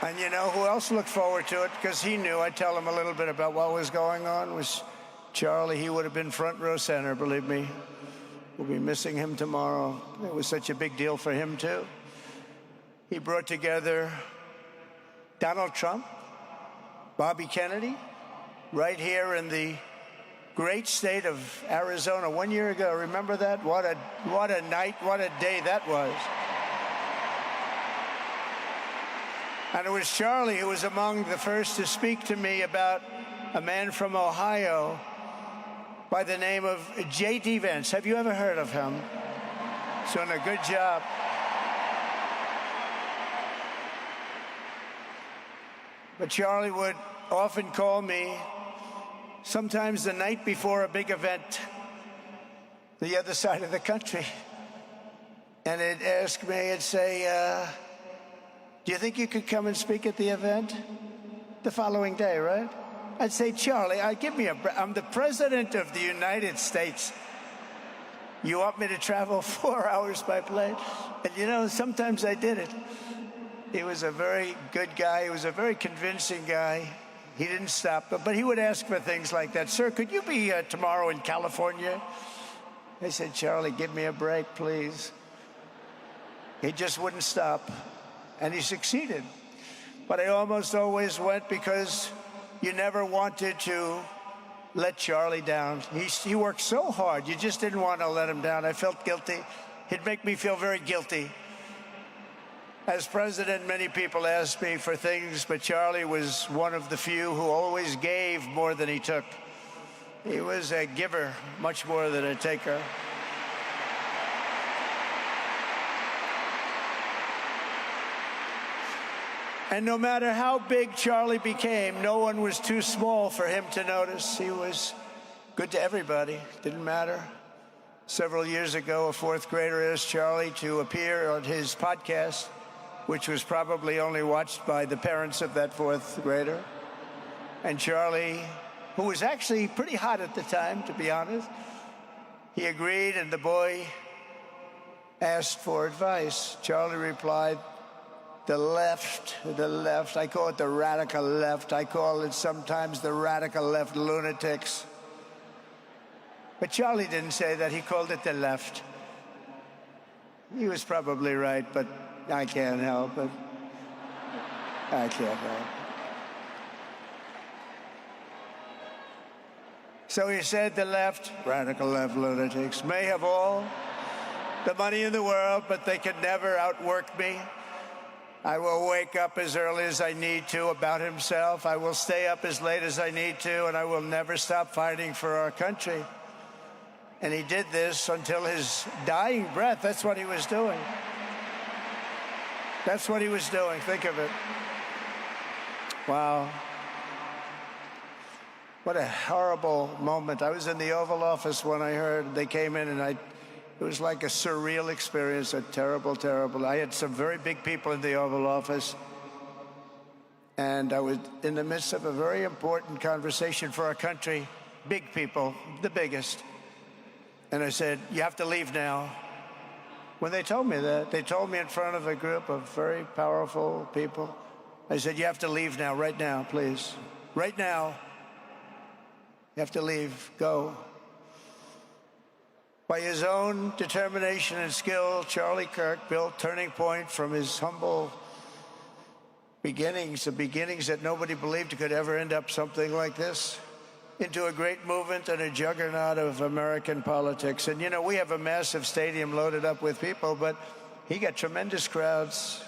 Speaker 6: And you know who else looked forward to it? Because he knew. I tell him a little bit about what was going on. Was Charlie. He would have been front row center, believe me. We'll be missing him tomorrow. It was such a big deal for him, too. He brought together Donald Trump, Bobby Kennedy, right here in the great state of Arizona 1 year ago. Remember that? What a night, what a day that was. And it was Charlie who was among the first to speak to me about a man from Ohio by the name of J.D. Vance. Have you ever heard of him? He's doing a good job. But Charlie would often call me, sometimes the night before a big event, the other side of the country. And he'd ask me, he'd say, do you think you could come and speak at the event? The following day, right? I'd say, Charlie, I'm the president of the United States. You want me to travel 4 hours by plane? And you know, sometimes I did it. He was a very good guy. He was a very convincing guy. He didn't stop, but he would ask for things like that. Sir, could you be tomorrow in California? I said, Charlie, give me a break, please. He just wouldn't stop. And he succeeded. But I almost always went because you never wanted to let Charlie down. He worked so hard. You just didn't want to let him down. I felt guilty. He'd make me feel very guilty. As president, many people asked me for things, but Charlie was one of the few who always gave more than he took. He was a giver, much more than a taker. And no matter how big Charlie became, no one was too small for him to notice. He was good to everybody. Didn't matter. Several years ago, a fourth grader asked Charlie to appear on his podcast, which was probably only watched by the parents of that fourth grader. And Charlie, who was actually pretty hot at the time, to be honest, he agreed, and the boy asked for advice. Charlie replied, the left, I call it the radical left. I call it sometimes the radical left lunatics. But Charlie didn't say that. He called it the left. He was probably right, but I can't help it. I can't help it. So he said the left, radical left lunatics, may have all the money in the world, but they can never outwork me. I will wake up as early as I need to about himself. I will stay up as late as I need to, and I will never stop fighting for our country. And he did this until his dying breath. That's what he was doing. That's what he was doing. Think of it. Wow. What a horrible moment. I was in the Oval Office when I heard they came in, and it was like a surreal experience, a terrible, terrible. I had some very big people in the Oval Office, and I was in the midst of a very important conversation for our country, big people, the biggest. And I said, you have to leave now. When they told me that, they told me in front of a group of very powerful people. I said, you have to leave now, right now, please. Right now. You have to leave, go. By his own determination and skill, Charlie Kirk built Turning Point from his humble beginnings, the beginnings that nobody believed could ever end up something like this, into a great movement and a juggernaut of American politics. And, you know, we have a massive stadium loaded up with people, but he got tremendous crowds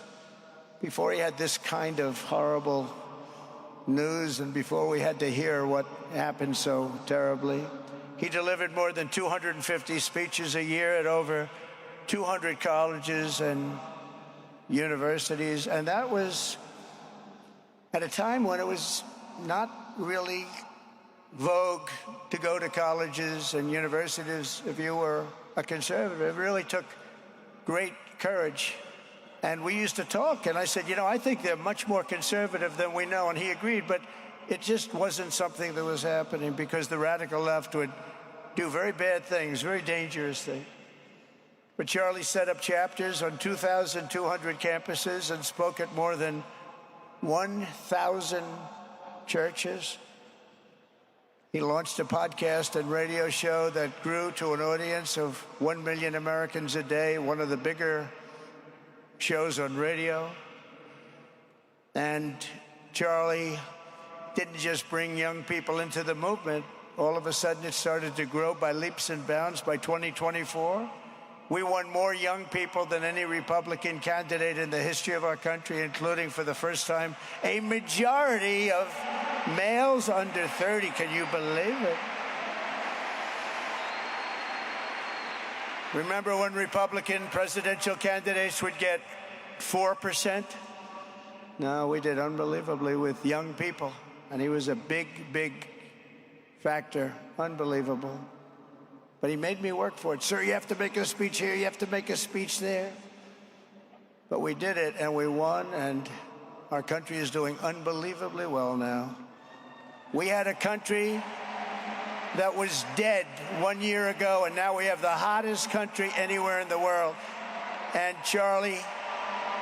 Speaker 6: before he had this kind of horrible news and before we had to hear what happened so terribly. He delivered more than 250 speeches a year at over 200 colleges and universities, and that was at a time when it was not really vogue to go to colleges and universities if you were a conservative. It really took great courage. And we used to talk, and I said, you know, I think they're much more conservative than we know, and he agreed, but it just wasn't something that was happening because the radical left would do very bad things, very dangerous things. But Charlie set up chapters on 2,200 campuses and spoke at more than 1,000 churches. He launched a podcast and radio show that grew to an audience of 1 million Americans a day, one of the bigger shows on radio. And Charlie didn't just bring young people into the movement. All of a sudden, it started to grow by leaps and bounds. By 2024, we won more young people than any Republican candidate in the history of our country, including, for the first time, a majority of males under 30. Can you believe it? Remember when Republican presidential candidates would get 4%? No, we did unbelievably with young people. And he was a big, big factor. Unbelievable. But he made me work for it. Sir, you have to make a speech here. You have to make a speech there. But we did it, and we won, and our country is doing unbelievably well now. We had a country that was dead 1 year ago, and now we have the hottest country anywhere in the world. And Charlie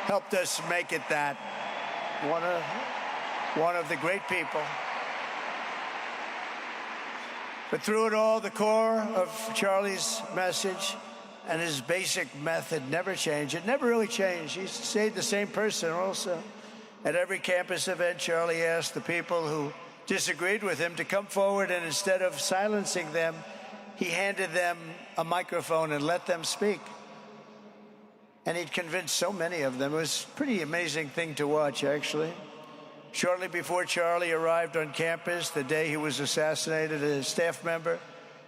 Speaker 6: helped us make it that. One of the great people. But through it all, the core of Charlie's message and his basic method never changed. It never really changed. He stayed the same person also. At every campus event, Charlie asked the people who disagreed with him to come forward, and instead of silencing them, he handed them a microphone and let them speak. And he'd convinced so many of them. It was a pretty amazing thing to watch, actually.
Speaker 7: Shortly before Charlie arrived on campus, the day he was assassinated, a staff member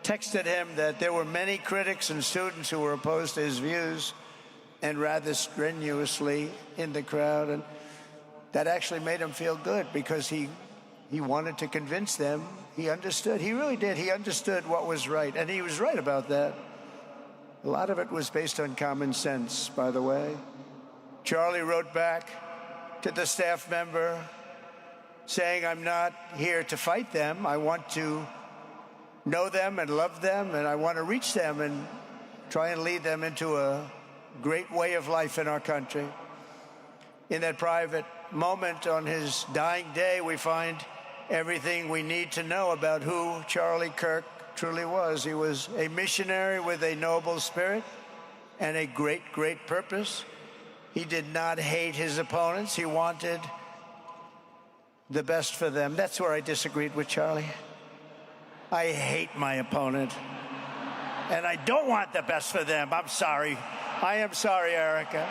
Speaker 7: texted him that there were many critics and students who were opposed to his views and rather strenuously in the crowd. And that actually made him feel good because he wanted to convince them. He understood. He really did. He understood what was right. And he was right about that. A lot of it was based on common sense, by the way. Charlie wrote back to the staff member saying, "I'm not here to fight them. I want to know them and love them, and I want to reach them and try and lead them into a great way of life in our country." In that private moment on his dying day, we find everything we need to know about who Charlie Kirk truly was. He was a missionary with a noble spirit and a great, great purpose. He did not hate his opponents. He wanted the best for them. That's where I disagreed with Charlie. I hate my opponent, and I don't want the best for them. I'm sorry. I am sorry, Erika.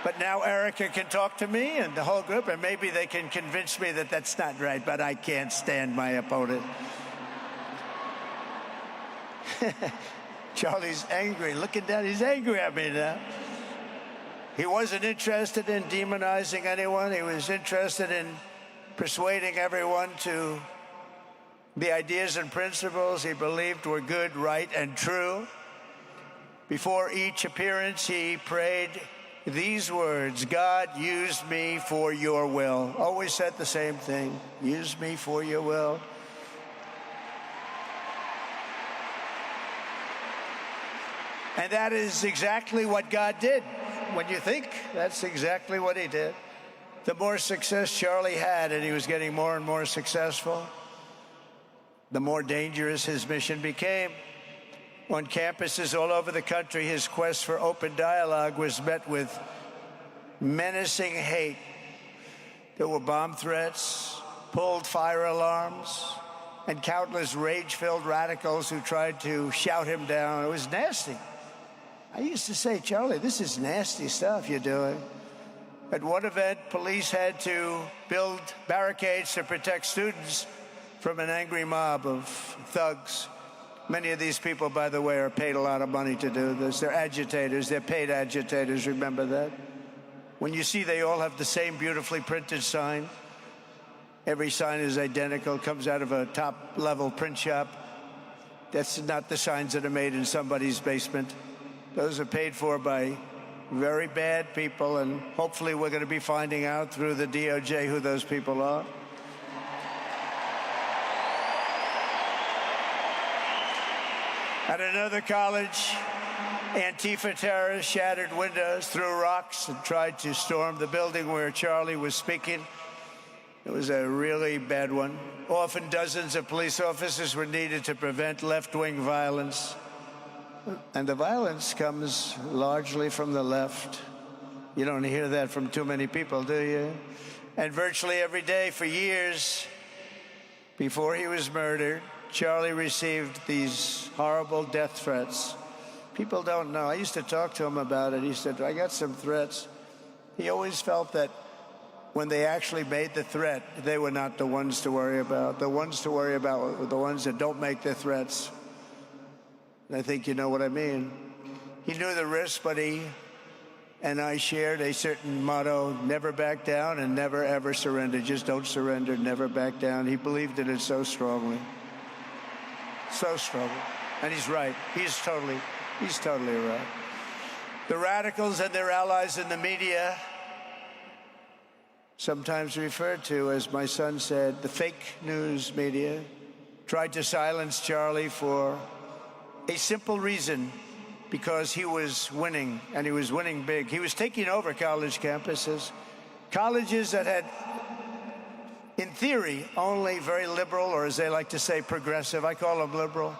Speaker 7: But now Erika can talk to me and the whole group, and maybe they can convince me that that's not right, but I can't stand my opponent. Charlie's angry. Looking down, he's angry at me now. He wasn't interested in demonizing anyone. He was interested in persuading everyone to the ideas and principles he believed were good, right, and true. Before each appearance, he prayed these words: "God, use me for your will." Always said the same thing: use me for your will. And that is exactly what God did. When you think, that's exactly what he did. The more success Charlie had, and he was getting more and more successful, the more dangerous his mission became. On campuses all over the country, his quest for open dialogue was met with menacing hate. There were bomb threats, pulled fire alarms, and countless rage-filled radicals who tried to shout him down. It was nasty. I used to say, "Charlie, this is nasty stuff you're doing." At one event, police had to build barricades to protect students from an angry mob of thugs. Many of these people, by the way, are paid a lot of money to do this. They're agitators. They're paid agitators. Remember that? When you see they all have the same beautifully printed sign, every sign is identical, comes out of a top-level print shop. That's not the signs that are made in somebody's basement. Those are paid for by very bad people, and hopefully we're going to be finding out through the DOJ who those people are. At another college, Antifa terrorists shattered windows, threw rocks, and tried to storm the building where Charlie was speaking. It was a really bad one. Often dozens of police officers were needed to prevent left-wing violence. And the violence comes largely from the left. You don't hear that from too many people, do you? And virtually every day for years before he was murdered, Charlie received these horrible death threats. People don't know. I used to talk to him about it. He said, "I got some threats." He always felt that when they actually made the threat, they were not the ones to worry about. The ones to worry about were the ones that don't make the threats. I think you know what I mean. He knew the risk, but he and I shared a certain motto: never back down and never, ever surrender. Just don't surrender, never back down. He believed in it so strongly. So strongly. And he's right. He's totally right. The radicals and their allies in the media, sometimes referred to, as my son said, the fake news media, tried to silence Charlie for a simple reason: because he was winning, and he was winning big. He was taking over college campuses, colleges that had, in theory, only very liberal, or as they like to say, progressive. I call them liberal,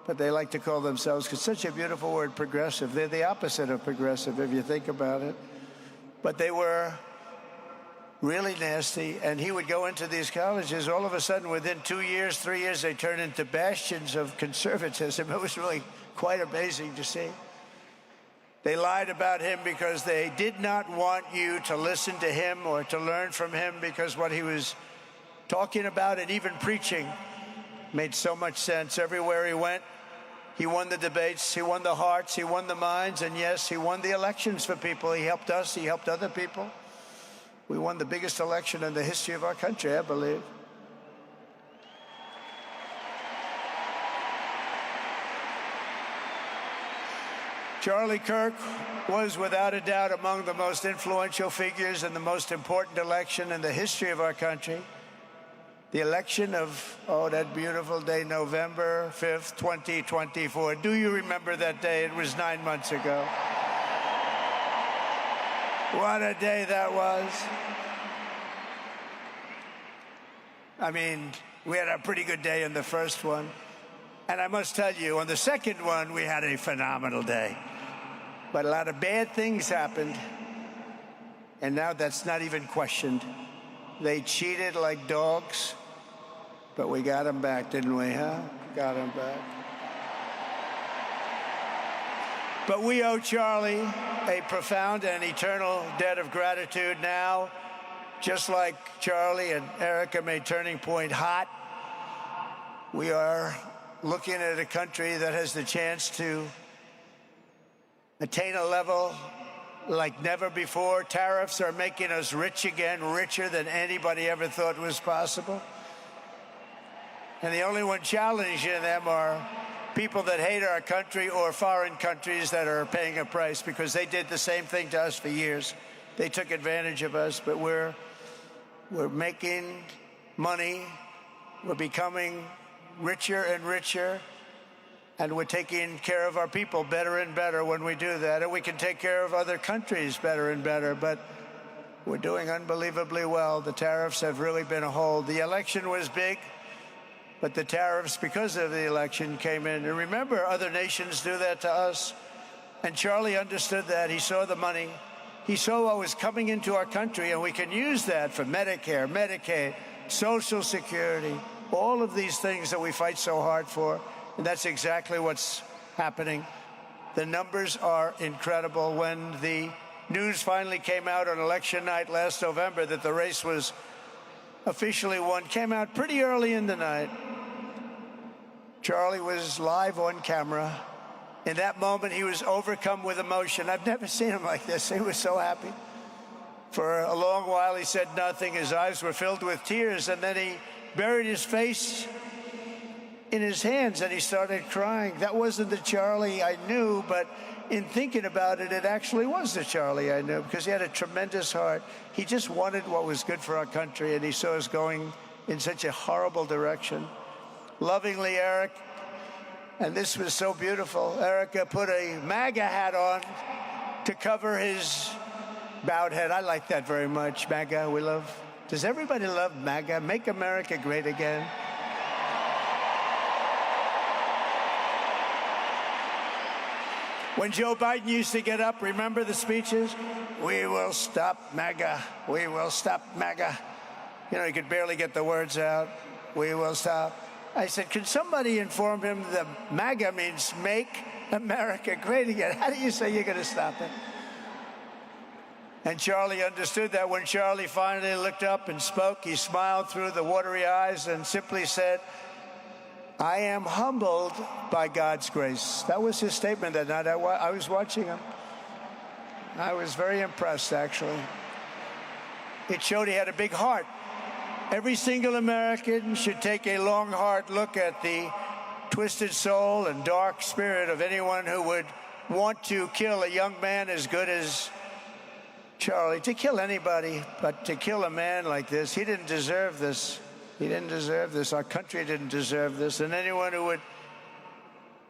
Speaker 7: but they like to call themselves, because such a beautiful word, progressive. They're the opposite of progressive, if you think about it. But they were really nasty, and he would go into these colleges. All of a sudden, within 2 years, 3 years, they turned into bastions of conservatism. It was really quite amazing to see. They lied about him because they did not want you to listen to him or to learn from him, because what he was talking about and even preaching made so much sense. Everywhere he went, he won the debates, he won the hearts, he won the minds, and yes, he won the elections for people. He helped us, he helped other people. We won the biggest election in the history of our country, I believe. Charlie Kirk was without a doubt among the most influential figures in the most important election in the history of our country. The election of, that beautiful day, November 5th, 2024. Do you remember that day? It was 9 months ago. What a day that was. I mean, we had a pretty good day in the first one. And I must tell you, on the second one, we had a phenomenal day. But a lot of bad things happened. And now that's not even questioned. They cheated like dogs, but we got them back, didn't we, huh? Got them back. But we owe Charlie a profound and eternal debt of gratitude now. Just like Charlie and Erika made Turning Point hot, we are looking at a country that has the chance to attain a level like never before. Tariffs are making us rich again, richer than anybody ever thought was possible. And the only one challenging them are people that hate our country or foreign countries that are paying a price, because they did the same thing to us for years. They took advantage of us, but we're making money. We're becoming richer and richer. And we're taking care of our people better and better when we do that. And we can take care of other countries better and better. But we're doing unbelievably well. The tariffs have really been a hold. The election was big, but the tariffs, because of the election, came in. And remember, other nations do that to us. And Charlie understood that. He saw the money. He saw what was coming into our country, and we can use that for Medicare, Medicaid, Social Security, all of these things that we fight so hard for. And that's exactly what's happening. The numbers are incredible. When the news finally came out on election night last November that the race was officially won, came out pretty early in the night. Charlie was live on camera. In that moment, he was overcome with emotion. I've never seen him like this. He was so happy. For a long while, he said nothing. His eyes were filled with tears, and then he buried his face in his hands and he started crying. That wasn't the Charlie I knew, but in thinking about it, it actually was the Charlie I knew, because he had a tremendous heart. He just wanted what was good for our country, and he saw us going in such a horrible direction. Lovingly, Eric, and this was so beautiful, Erika put a MAGA hat on to cover his bowed head. I like that very much. MAGA, we love. Does everybody love MAGA? Make America Great Again. When Joe Biden used to get up, remember the speeches? We will stop MAGA. We will stop MAGA. You know, he could barely get the words out. We will stop. I said, can somebody inform him that MAGA means Make America Great Again? How do you say you're going to stop it? And Charlie understood that. When Charlie finally looked up and spoke, he smiled through the watery eyes and simply said, I am humbled by God's grace. That was his statement that night. I was watching him. I was very impressed, actually. It showed he had a big heart. Every single American should take a long, hard look at the twisted soul and dark spirit of anyone who would want to kill a young man as good as Charlie. To kill anybody, but to kill a man like this, he didn't deserve this. He didn't deserve this. Our country didn't deserve this. And anyone who would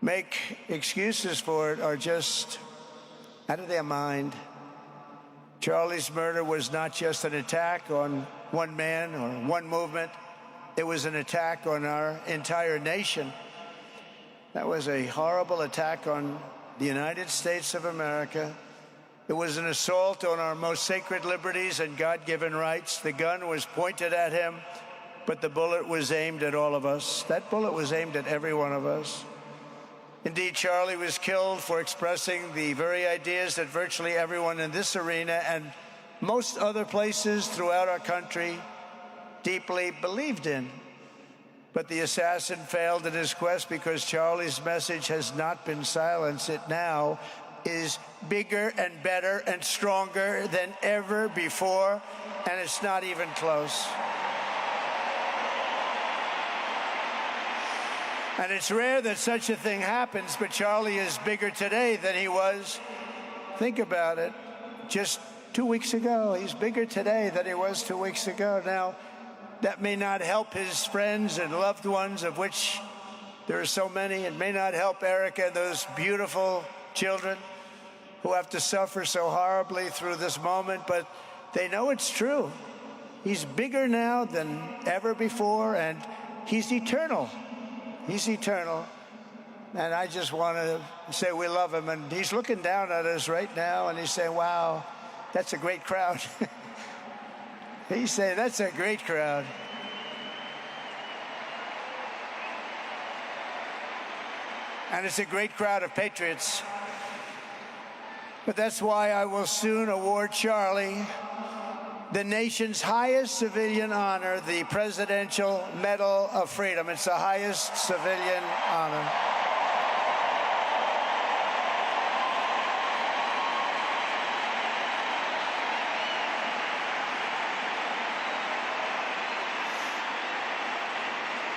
Speaker 7: make excuses for it are just out of their mind. Charlie's murder was not just an attack on one man or one movement. It was an attack on our entire nation. That was a horrible attack on the United States of America. It was an assault on our most sacred liberties and God-given rights. The gun was pointed at him, but the bullet was aimed at all of us. That bullet was aimed at every one of us. Indeed, Charlie was killed for expressing the very ideas that virtually everyone in this arena and most other places throughout our country deeply believed in. But the assassin failed in his quest because Charlie's message has not been silenced. It now is bigger and better and stronger than ever before, and it's not even close. And it's rare that such a thing happens, but Charlie is bigger today than he was, think about it, just 2 weeks ago. He's bigger today than he was 2 weeks ago. Now, that may not help his friends and loved ones, of which there are so many. It may not help Erika and those beautiful children who have to suffer so horribly through this moment, but they know it's true. He's bigger now than ever before, and he's eternal. He's eternal. And I just want to say we love him. And he's looking down at us right now, and he's saying, wow, that's a great crowd. He's saying, that's a great crowd. And it's a great crowd of patriots. But that's why I will soon award Charlie the nation's highest civilian honor, the Presidential Medal of Freedom. It's the highest civilian honor.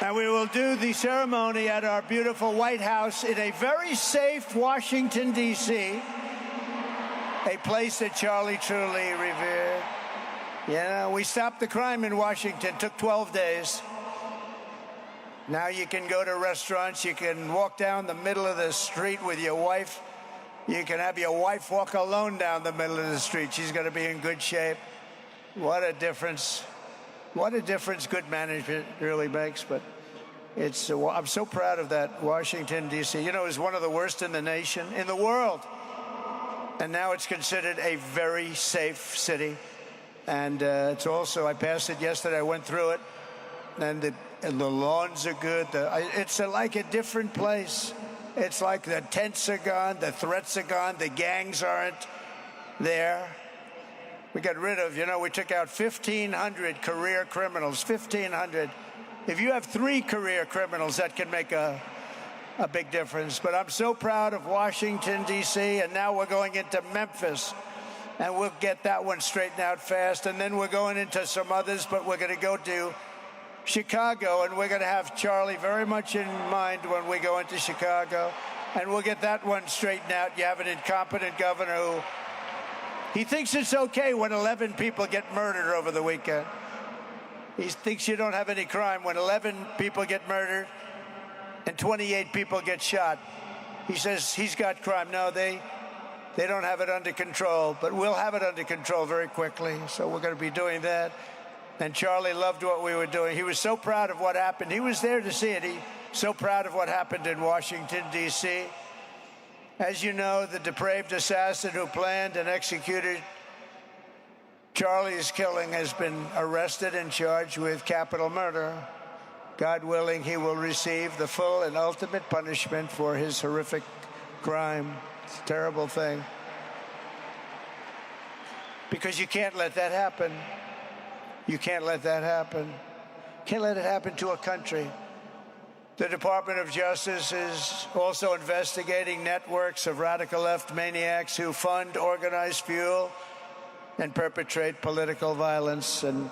Speaker 7: And we will do the ceremony at our beautiful White House in a very safe Washington, D.C., a place that Charlie truly revered. You know, we stopped the crime in Washington. Took 12 days. Now you can go to restaurants. You can walk down the middle of the street with your wife. You can have your wife walk alone down the middle of the street. She's going to be in good shape. What a difference. What a difference good management really makes. But it's I'm so proud of that Washington, D.C. You know, it's one of the worst in the nation, in the world. And now it's considered a very safe city. And it's also, I passed it yesterday, I went through it, and the lawns are good. It's like a different place. It's like the tents are gone, the threats are gone, the gangs aren't there. We got rid of, we took out 1,500 career criminals, 1,500. If you have 3 career criminals, that can make a big difference. But I'm so proud of Washington, D.C., and now we're going into Memphis. And we'll get that one straightened out fast. And then we're going into some others, but we're going to go to Chicago, and we're going to have Charlie very much in mind when we go into Chicago. And we'll get that one straightened out. You have an incompetent governor who he thinks it's okay when 11 people get murdered over the weekend. He thinks you don't have any crime when 11 people get murdered and 28 people get shot. He says he's got crime. No, they don't have it under control, but we'll have it under control very quickly. So we're going to be doing that. And Charlie loved what we were doing. He was so proud of what happened. He was there to see it. He so proud of what happened in Washington, D.C. As you know, the depraved assassin who planned and executed Charlie's killing has been arrested and charged with capital murder. God willing, he will receive the full and ultimate punishment for his horrific crime. It's a terrible thing. Because you can't let that happen. You can't let that happen. Can't let it happen to a country. The Department of Justice is also investigating networks of radical left maniacs who fund, organize, fuel, and perpetrate political violence. And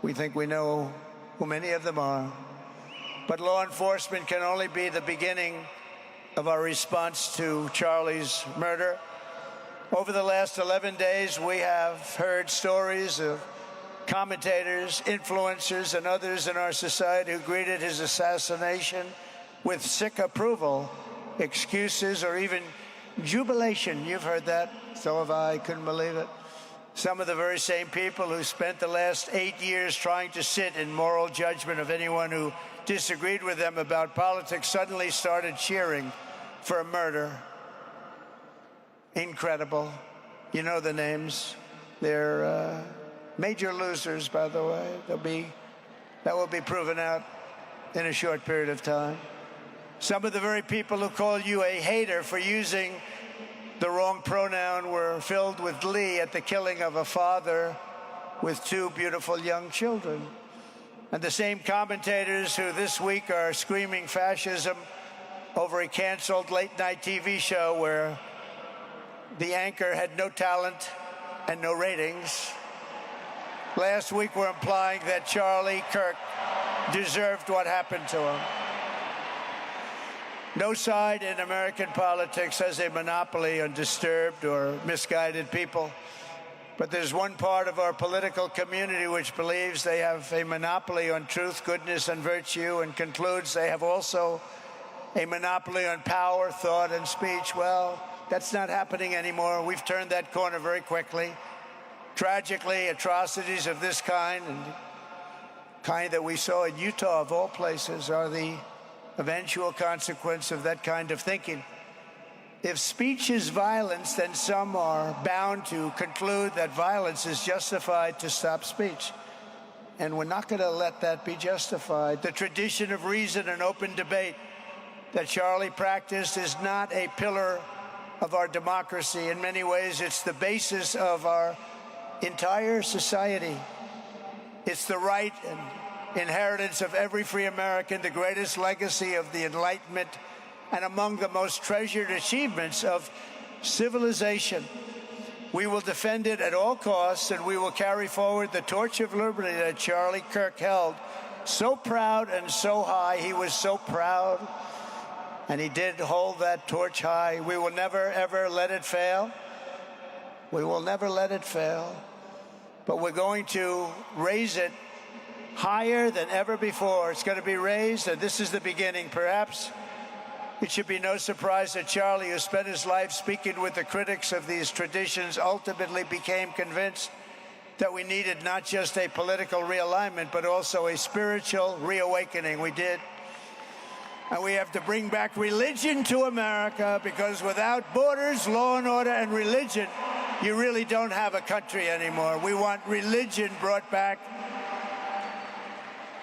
Speaker 7: we think we know who many of them are. But law enforcement can only be the beginning of our response to Charlie's murder. Over the last 11 days, we have heard stories of commentators, influencers, and others in our society who greeted his assassination with sick approval, excuses, or even jubilation. You've heard that. So have I. Couldn't believe it. Some of the very same people who spent the last 8 years trying to sit in moral judgment of anyone who disagreed with them about politics suddenly started cheering for a murder. Incredible. You know the names. They're major losers, by the way. That will be proven out in a short period of time. Some of the very people who call you a hater for using the wrong pronoun were filled with glee at the killing of a father with two beautiful young children. And the same commentators who this week are screaming fascism over a canceled late-night TV show where the anchor had no talent and no ratings, last week were implying that Charlie Kirk deserved what happened to him. No side in American politics has a monopoly on disturbed or misguided people. But there's one part of our political community which believes they have a monopoly on truth, goodness, and virtue, and concludes they have also a monopoly on power, thought, and speech. Well, that's not happening anymore. We've turned that corner very quickly. Tragically, atrocities of this kind, and kind that we saw in Utah, of all places, are the eventual consequence of that kind of thinking. If speech is violence, then some are bound to conclude that violence is justified to stop speech. And we're not going to let that be justified. The tradition of reason and open debate that Charlie practiced is not a pillar of our democracy. In many ways, it's the basis of our entire society. It's the right and inheritance of every free American, the greatest legacy of the Enlightenment, and among the most treasured achievements of civilization. We will defend it at all costs, and we will carry forward the torch of liberty that Charlie Kirk held so proud and so high. He was so proud, and he did hold that torch high. We will never, ever let it fail. We will never let it fail. But we're going to raise it higher than ever before. It's going to be raised, and this is the beginning. Perhaps it should be no surprise that Charlie, who spent his life speaking with the critics of these traditions, ultimately became convinced that we needed not just a political realignment, but also a spiritual reawakening. We did. And we have to bring back religion to America, because without borders, law and order, and religion, you really don't have a country anymore. We want religion brought back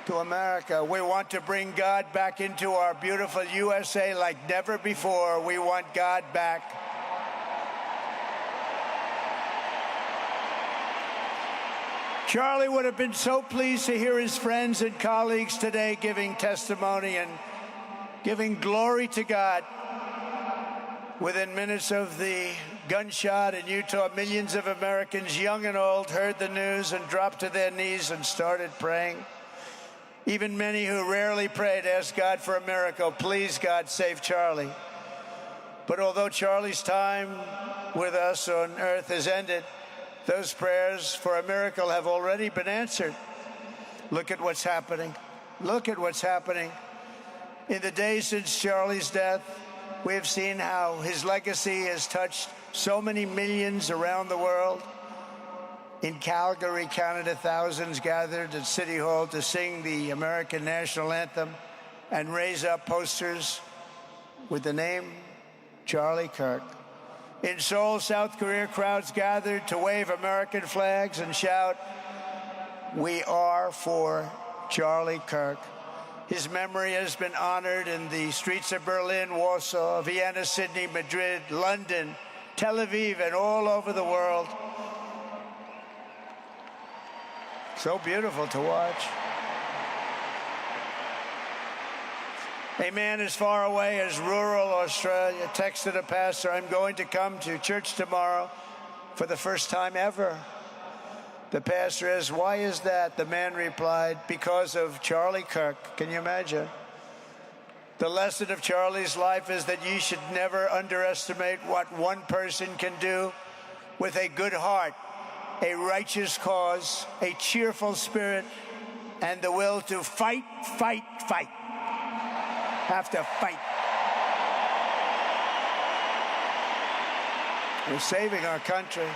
Speaker 7: to America. We want to bring God back into our beautiful USA like never before. We want God back. Charlie would have been so pleased to hear his friends and colleagues today giving testimony and giving glory to God. Within minutes of the gunshot in Utah, millions of Americans, young and old, heard the news and dropped to their knees and started praying. Even many who rarely prayed asked God for a miracle. Please, God, save Charlie. But although Charlie's time with us on earth has ended, those prayers for a miracle have already been answered. Look at what's happening. Look at what's happening. In the days since Charlie's death, we have seen how his legacy has touched so many millions around the world. In Calgary, Canada, thousands gathered at City Hall to sing the American national anthem and raise up posters with the name Charlie Kirk. In Seoul, South Korea, crowds gathered to wave American flags and shout, "We are for Charlie Kirk." His memory has been honored in the streets of Berlin, Warsaw, Vienna, Sydney, Madrid, London, Tel Aviv, and all over the world. So beautiful to watch. A man as far away as rural Australia texted a pastor, "I'm going to come to church tomorrow for the first time ever." The pastor asked, "Why is that?" The man replied, "Because of Charlie Kirk." Can you imagine? The lesson of Charlie's life is that you should never underestimate what one person can do with a good heart, a righteous cause, a cheerful spirit, and the will to fight, fight, fight. Have to fight. We're saving our country.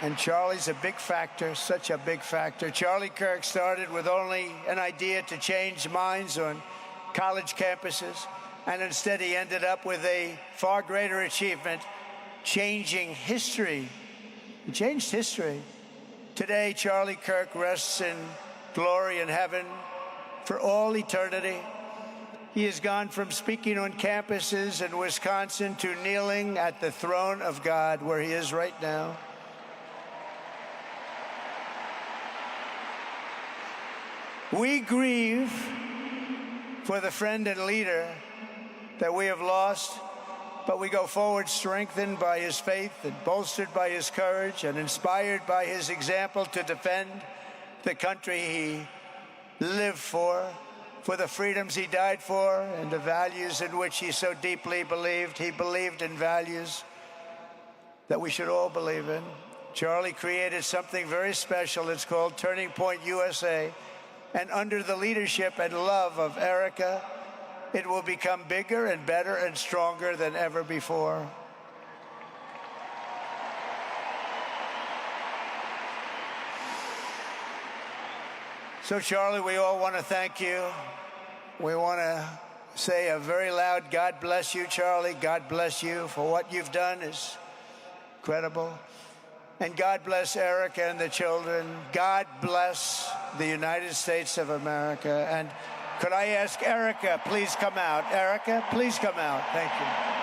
Speaker 7: And Charlie's a big factor, such a big factor. Charlie Kirk started with only an idea to change minds on college campuses, and instead he ended up with a far greater achievement, changing history. He changed history. Today, Charlie Kirk rests in glory in heaven for all eternity. He has gone from speaking on campuses in Wisconsin to kneeling at the throne of God, where he is right now. We grieve for the friend and leader that we have lost, but we go forward strengthened by his faith and bolstered by his courage and inspired by his example to defend the country he lived for the freedoms he died for, and the values in which he so deeply believed. He believed in values that we should all believe in. Charlie created something very special. It's called Turning Point USA. And under the leadership and love of Erika, it will become bigger and better and stronger than ever before. So, Charlie, we all want to thank you. We want to say a very loud God bless you, Charlie. God bless you for what you've done is incredible. And God bless Erika and the children. God bless the United States of America. And could I ask Erika, please come out? Erika, please come out. Thank you.